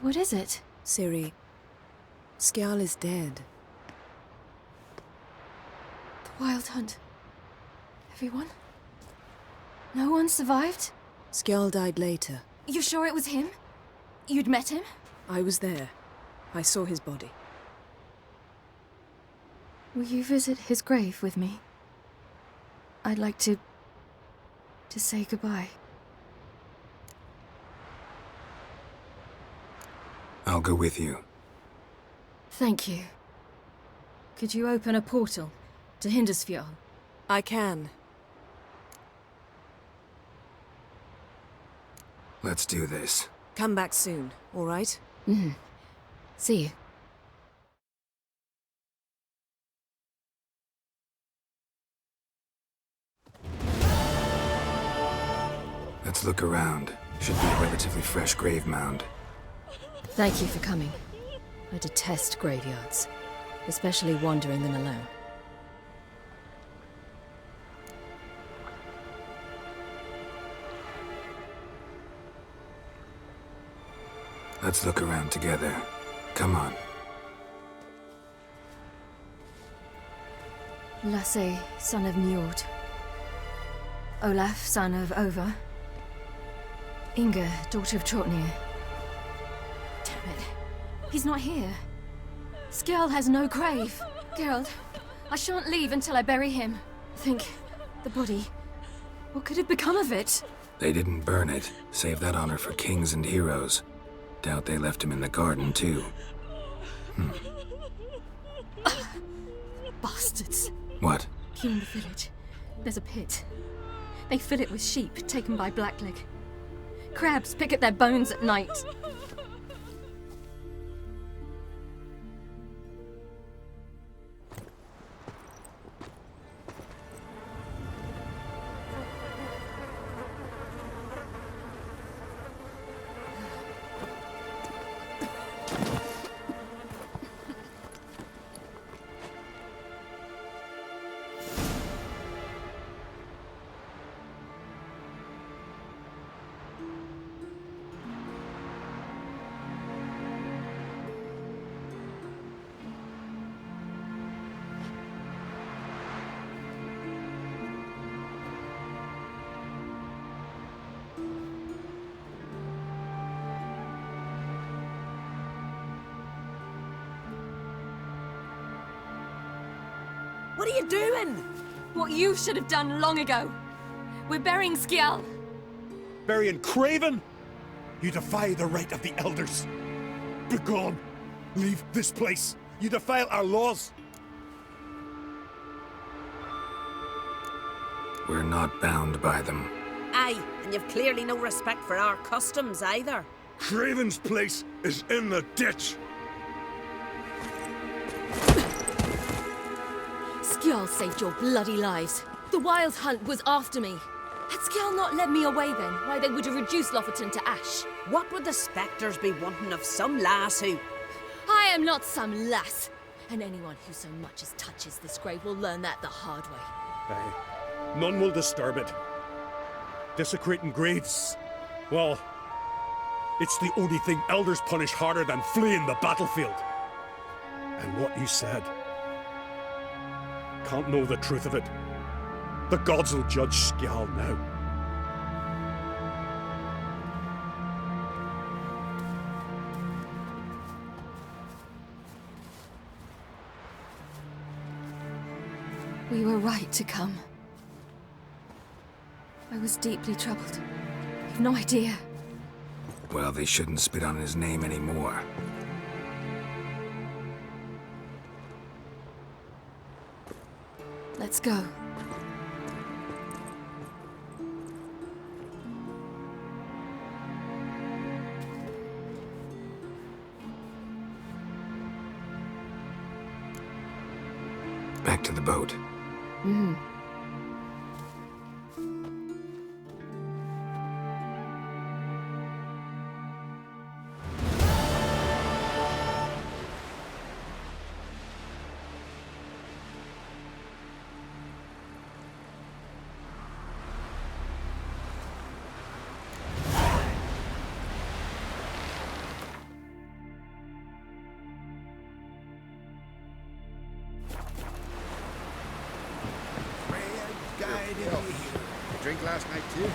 What is it? Ciri, Skjal is dead. The Wild Hunt. Everyone? No one survived? Skjal died later. You sure it was him? You'd met him? I was there. I saw his body. Will you visit his grave with me? I'd like to say goodbye. I'll go with you. Thank you. Could you open a portal to Indestructible? I can. Let's do this. Come back soon, all right? Mm-hmm. See you. Let's look around. Should be a relatively fresh grave mound. Thank you for coming. I detest graveyards, especially wandering them alone. Let's look around together. Come on. Lasse, son of Njord. Olaf, son of Over. Inga, daughter of Trotnir. Damn it. He's not here. Skjal has no grave. Geralt, I shan't leave until I bury him. Think, the body. What could have become of it? They didn't burn it. Save that honor for kings and heroes. Doubt they left him in the garden, too. Bastards. What? Here in the village, there's a pit. They fill it with sheep taken by Blackleg. Crabs pick at their bones at night. What are you doing? What you should have done long ago. We're burying Skjal. Burying Craven? You defy the right of the elders. Begone. Leave this place. You defile our laws. We're not bound by them. Aye, and you've clearly no respect for our customs either. Craven's place is in the ditch. Skjal saved your bloody lives. The Wild Hunt was after me. Had Skjal not led me away then, why they would have reduced Lofoten to ash. What would the spectres be wanting of some lass who... I am not some lass. And anyone who so much as touches this grave will learn that the hard way. Aye. None will disturb it. Desecrating graves. Well, it's the only thing elders punish harder than fleeing the battlefield. And what you said. Can't know the truth of it. The gods will judge Skjal now. We were right to come. I was deeply troubled. You've no idea. Well, they shouldn't spit on his name anymore. Let's go. Back to the boat. Mm-hmm. Glad to be here. You drink last night too?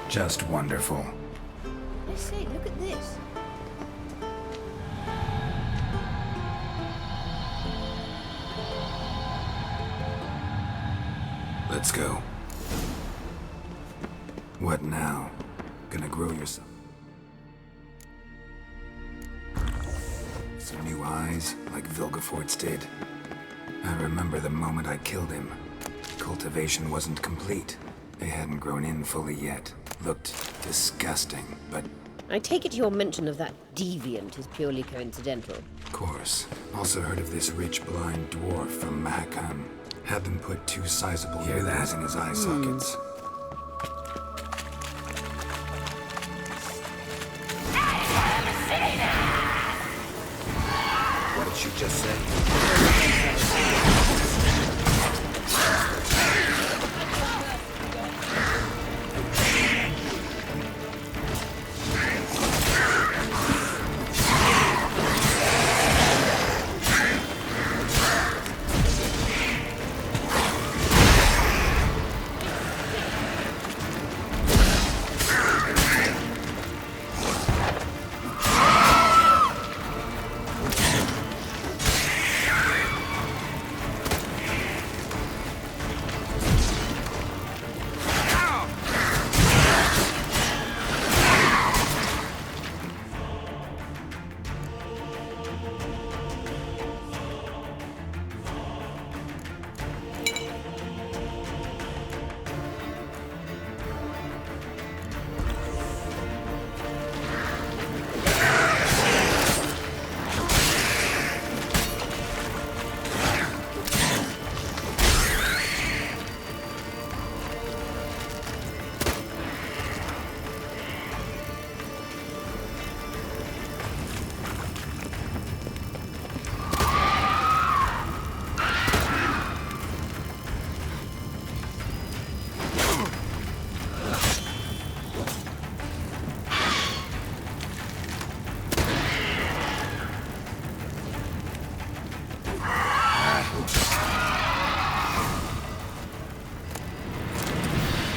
Just wonderful. I say, look at this. Let's go. What now? Gonna grow yourself some new eyes, like Vilgefortz did? I remember the moment I killed him. Cultivation wasn't complete. They hadn't grown in fully yet. Looked disgusting, but... I take it your mention of that deviant is purely coincidental. Of course. Also heard of this rich blind dwarf from Mahakam. Had them put 2 sizable holes in his eye sockets. What did she just say?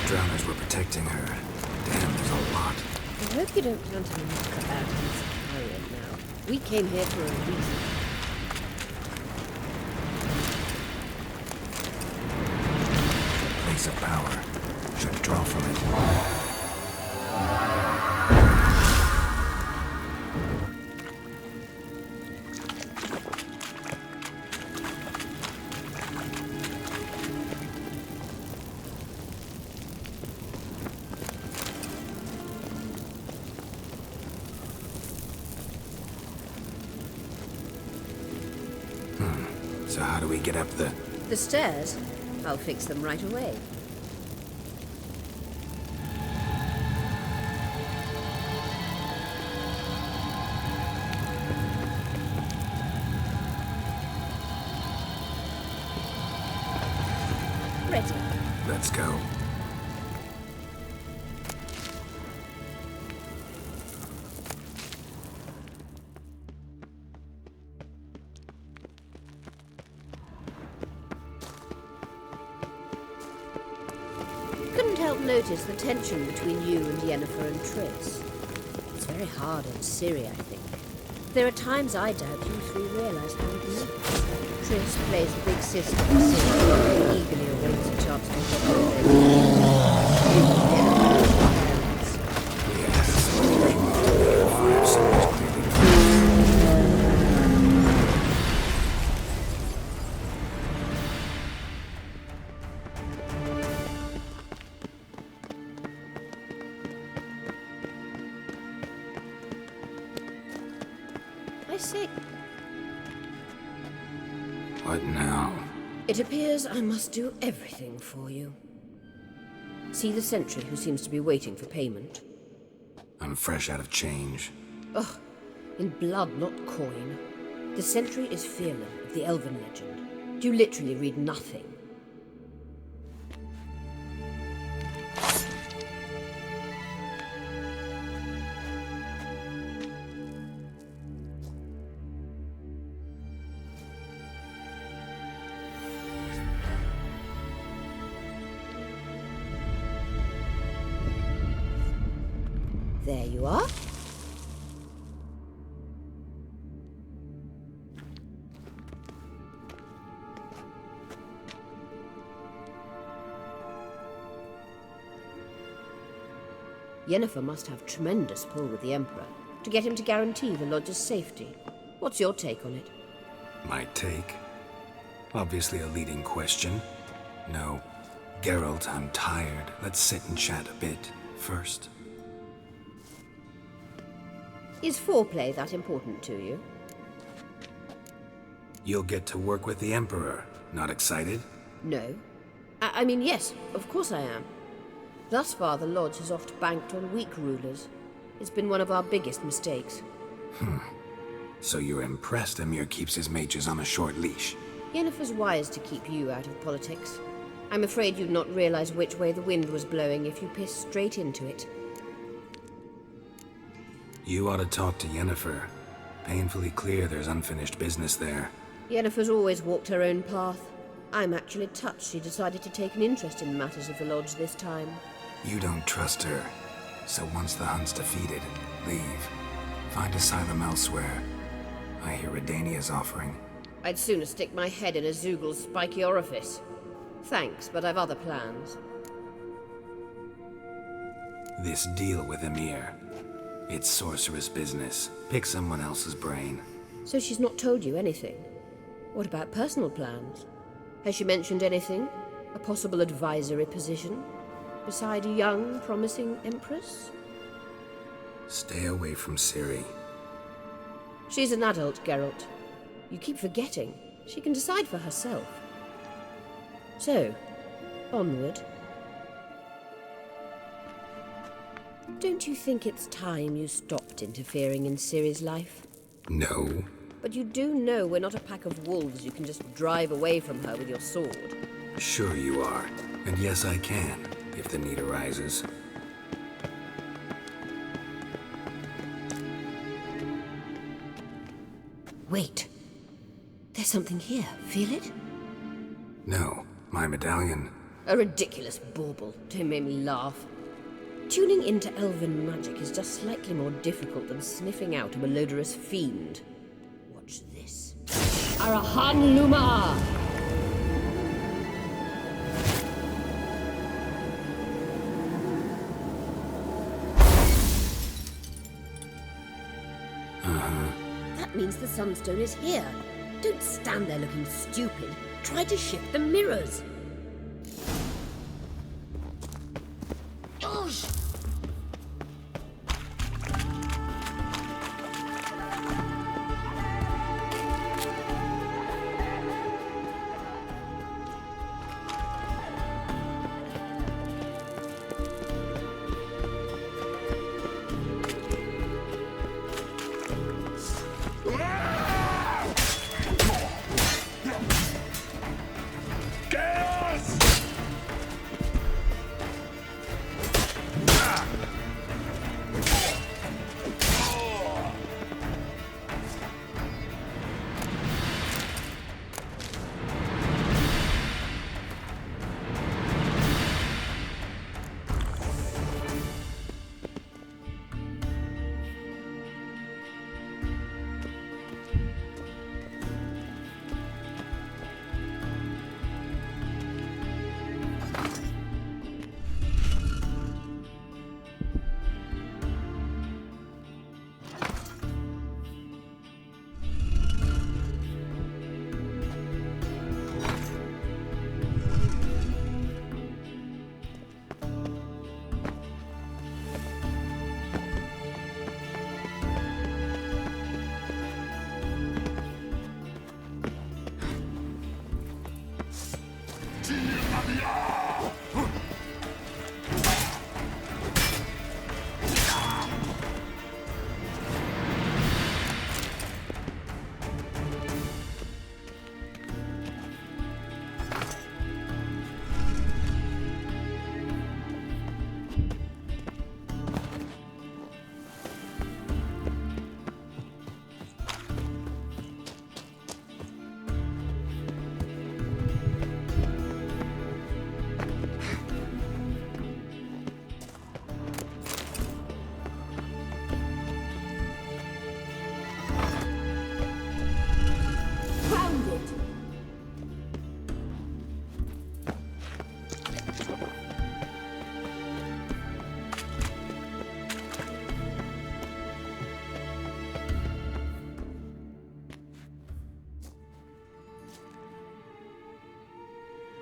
Drowners were protecting her. Damn, there's a lot. I hope you don't plan to knock about this chariot now. We came here for a reason. Place of power. Should draw from it. So how do we get up the... The stairs? I'll fix them right away. ready. Let's go. Couldn't help notice the tension between you and Yennefer and Triss. It's very hard on Ciri, I think. There are times I doubt you three realize how it is. Triss plays the big sister of Ciri, who eagerly awaits a chance to get I see. What now? It appears I must do everything for you. See the sentry who seems to be waiting for payment? I'm fresh out of change. Ugh, in blood, not coin. The sentry is Philippa of the Elven legend. You literally read nothing. There you are. Yennefer must have tremendous pull with the Emperor to get him to guarantee the Lodge's safety. What's your take on it? My take? Obviously a leading question. No. Geralt, I'm tired. Let's sit and chat a bit first. Is foreplay that important to you? You'll get to work with the Emperor. Not excited? No. I mean, yes, of course I am. Thus far, the Lodge has oft banked on weak rulers. It's been one of our biggest mistakes. So you're impressed Emir keeps his mages on a short leash? Yennefer's wise to keep you out of politics. I'm afraid you'd not realize which way the wind was blowing if you pissed straight into it. You ought to talk to Yennefer. Painfully clear there's unfinished business there. Yennefer's always walked her own path. I'm actually touched she decided to take an interest in matters of the Lodge this time. You don't trust her. So once the hunt's defeated, leave. Find asylum elsewhere. I hear Redania's offering. I'd sooner stick my head in a Zoogl's spiky orifice. Thanks, but I've other plans. This deal with Emir. It's sorceress business. Pick someone else's brain. So she's not told you anything? What about personal plans? Has she mentioned anything? A possible advisory position? Beside a young, promising Empress? Stay away from Ciri. She's an adult, Geralt. You keep forgetting. She can decide for herself. So, onward. Don't you think it's time you stopped interfering in Ciri's life? No. But you do know we're not a pack of wolves you can just drive away from her with your sword. Sure you are. And yes, I can, if the need arises. Wait. There's something here. Feel it? No, my medallion. A ridiculous bauble. Don't make me laugh. Tuning into elven magic is just slightly more difficult than sniffing out a malodorous fiend. Watch this. Arahan Luma! That means the Sunstone is here. Don't stand there looking stupid. Try to shift the mirrors. Gosh! Get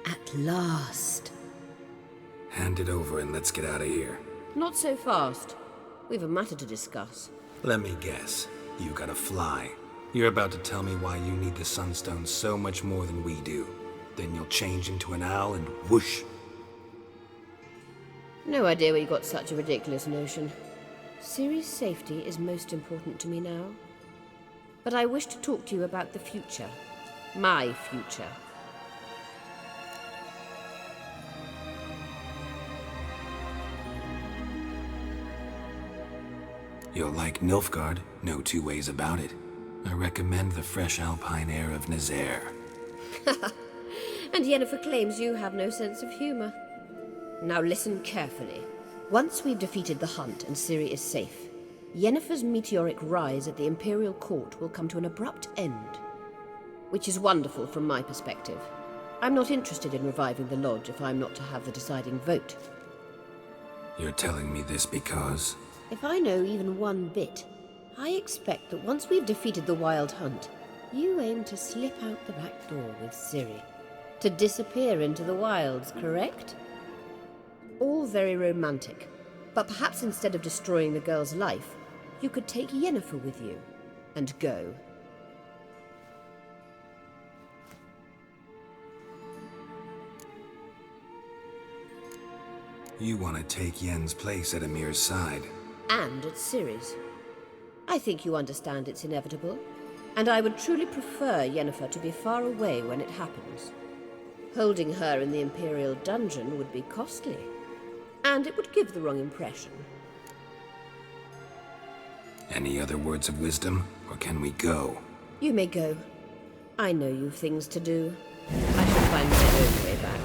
At last. Hand it over and let's get out of here. Not so fast. We've a matter to discuss. Let me guess. You gotta fly. You're about to tell me why you need the Sunstone so much more than we do. Then you'll change into an owl and whoosh. No idea where you got such a ridiculous notion. Ciri's safety is most important to me now. But I wish to talk to you about the future. My future. You'll like Nilfgaard, no two ways about it. I recommend the fresh alpine air of Nazaire. And Yennefer claims you have no sense of humor. Now listen carefully. Once we've defeated the hunt and Ciri is safe, Yennefer's meteoric rise at the Imperial Court will come to an abrupt end. Which is wonderful from my perspective. I'm not interested in reviving the Lodge if I'm not to have the deciding vote. You're telling me this because... If I know even one bit, I expect that once we've defeated the Wild Hunt, you aim to slip out the back door with Ciri. To disappear into the wilds, correct? All very romantic, but perhaps instead of destroying the girl's life, you could take Yennefer with you, and go. You want to take Yen's place at Amir's side. And at Ciri's. I think you understand it's inevitable, and I would truly prefer Yennefer to be far away when it happens. Holding her in the Imperial dungeon would be costly, and it would give the wrong impression. Any other words of wisdom, or can we go? You may go. I know you've things to do. I shall find my own way back.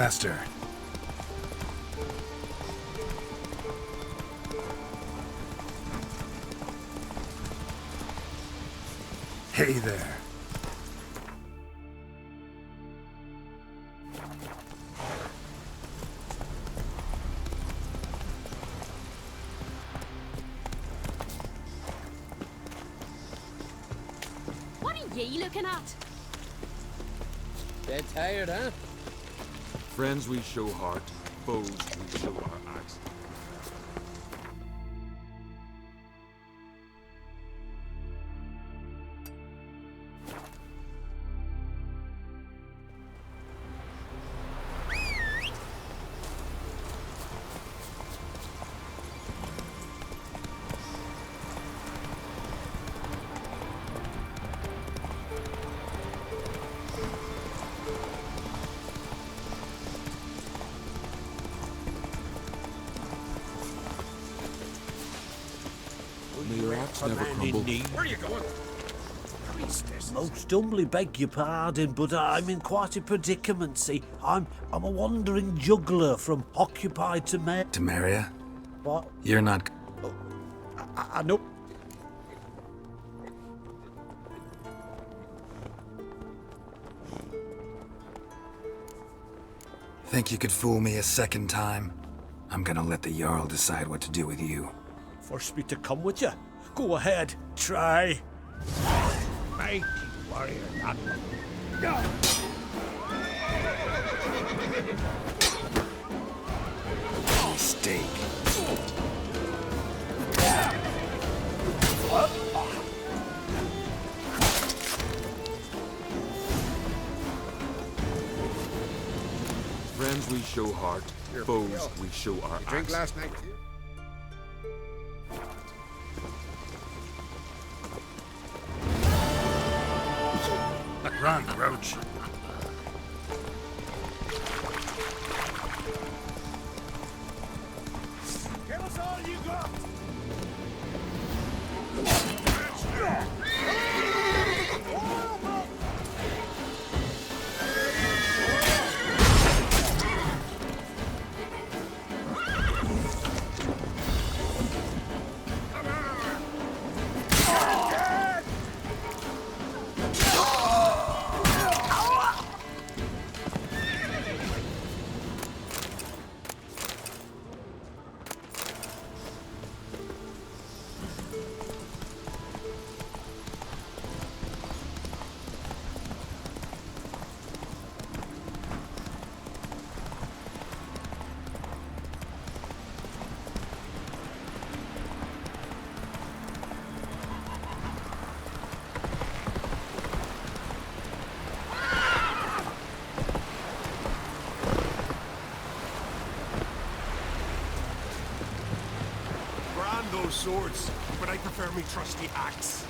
Faster. Hey there. What are ye looking at? Dead tired, huh? Friends we show heart, foes we show our axe. May your axe never crumble. Where are you going? Most humbly beg your pardon, but I'm in quite a predicament, see. I'm a wandering juggler from occupied Temeria? What? You're not... I know. Think you could fool me a second time? I'm gonna let the Jarl decide what to do with you. Force me to come with you? Go ahead, try. Mighty warrior, that Mistake. Friends we show heart, foes we show our axe. drink last night too? Run, Roach. Give us all you got! Those swords, but I prefer me trusty axe.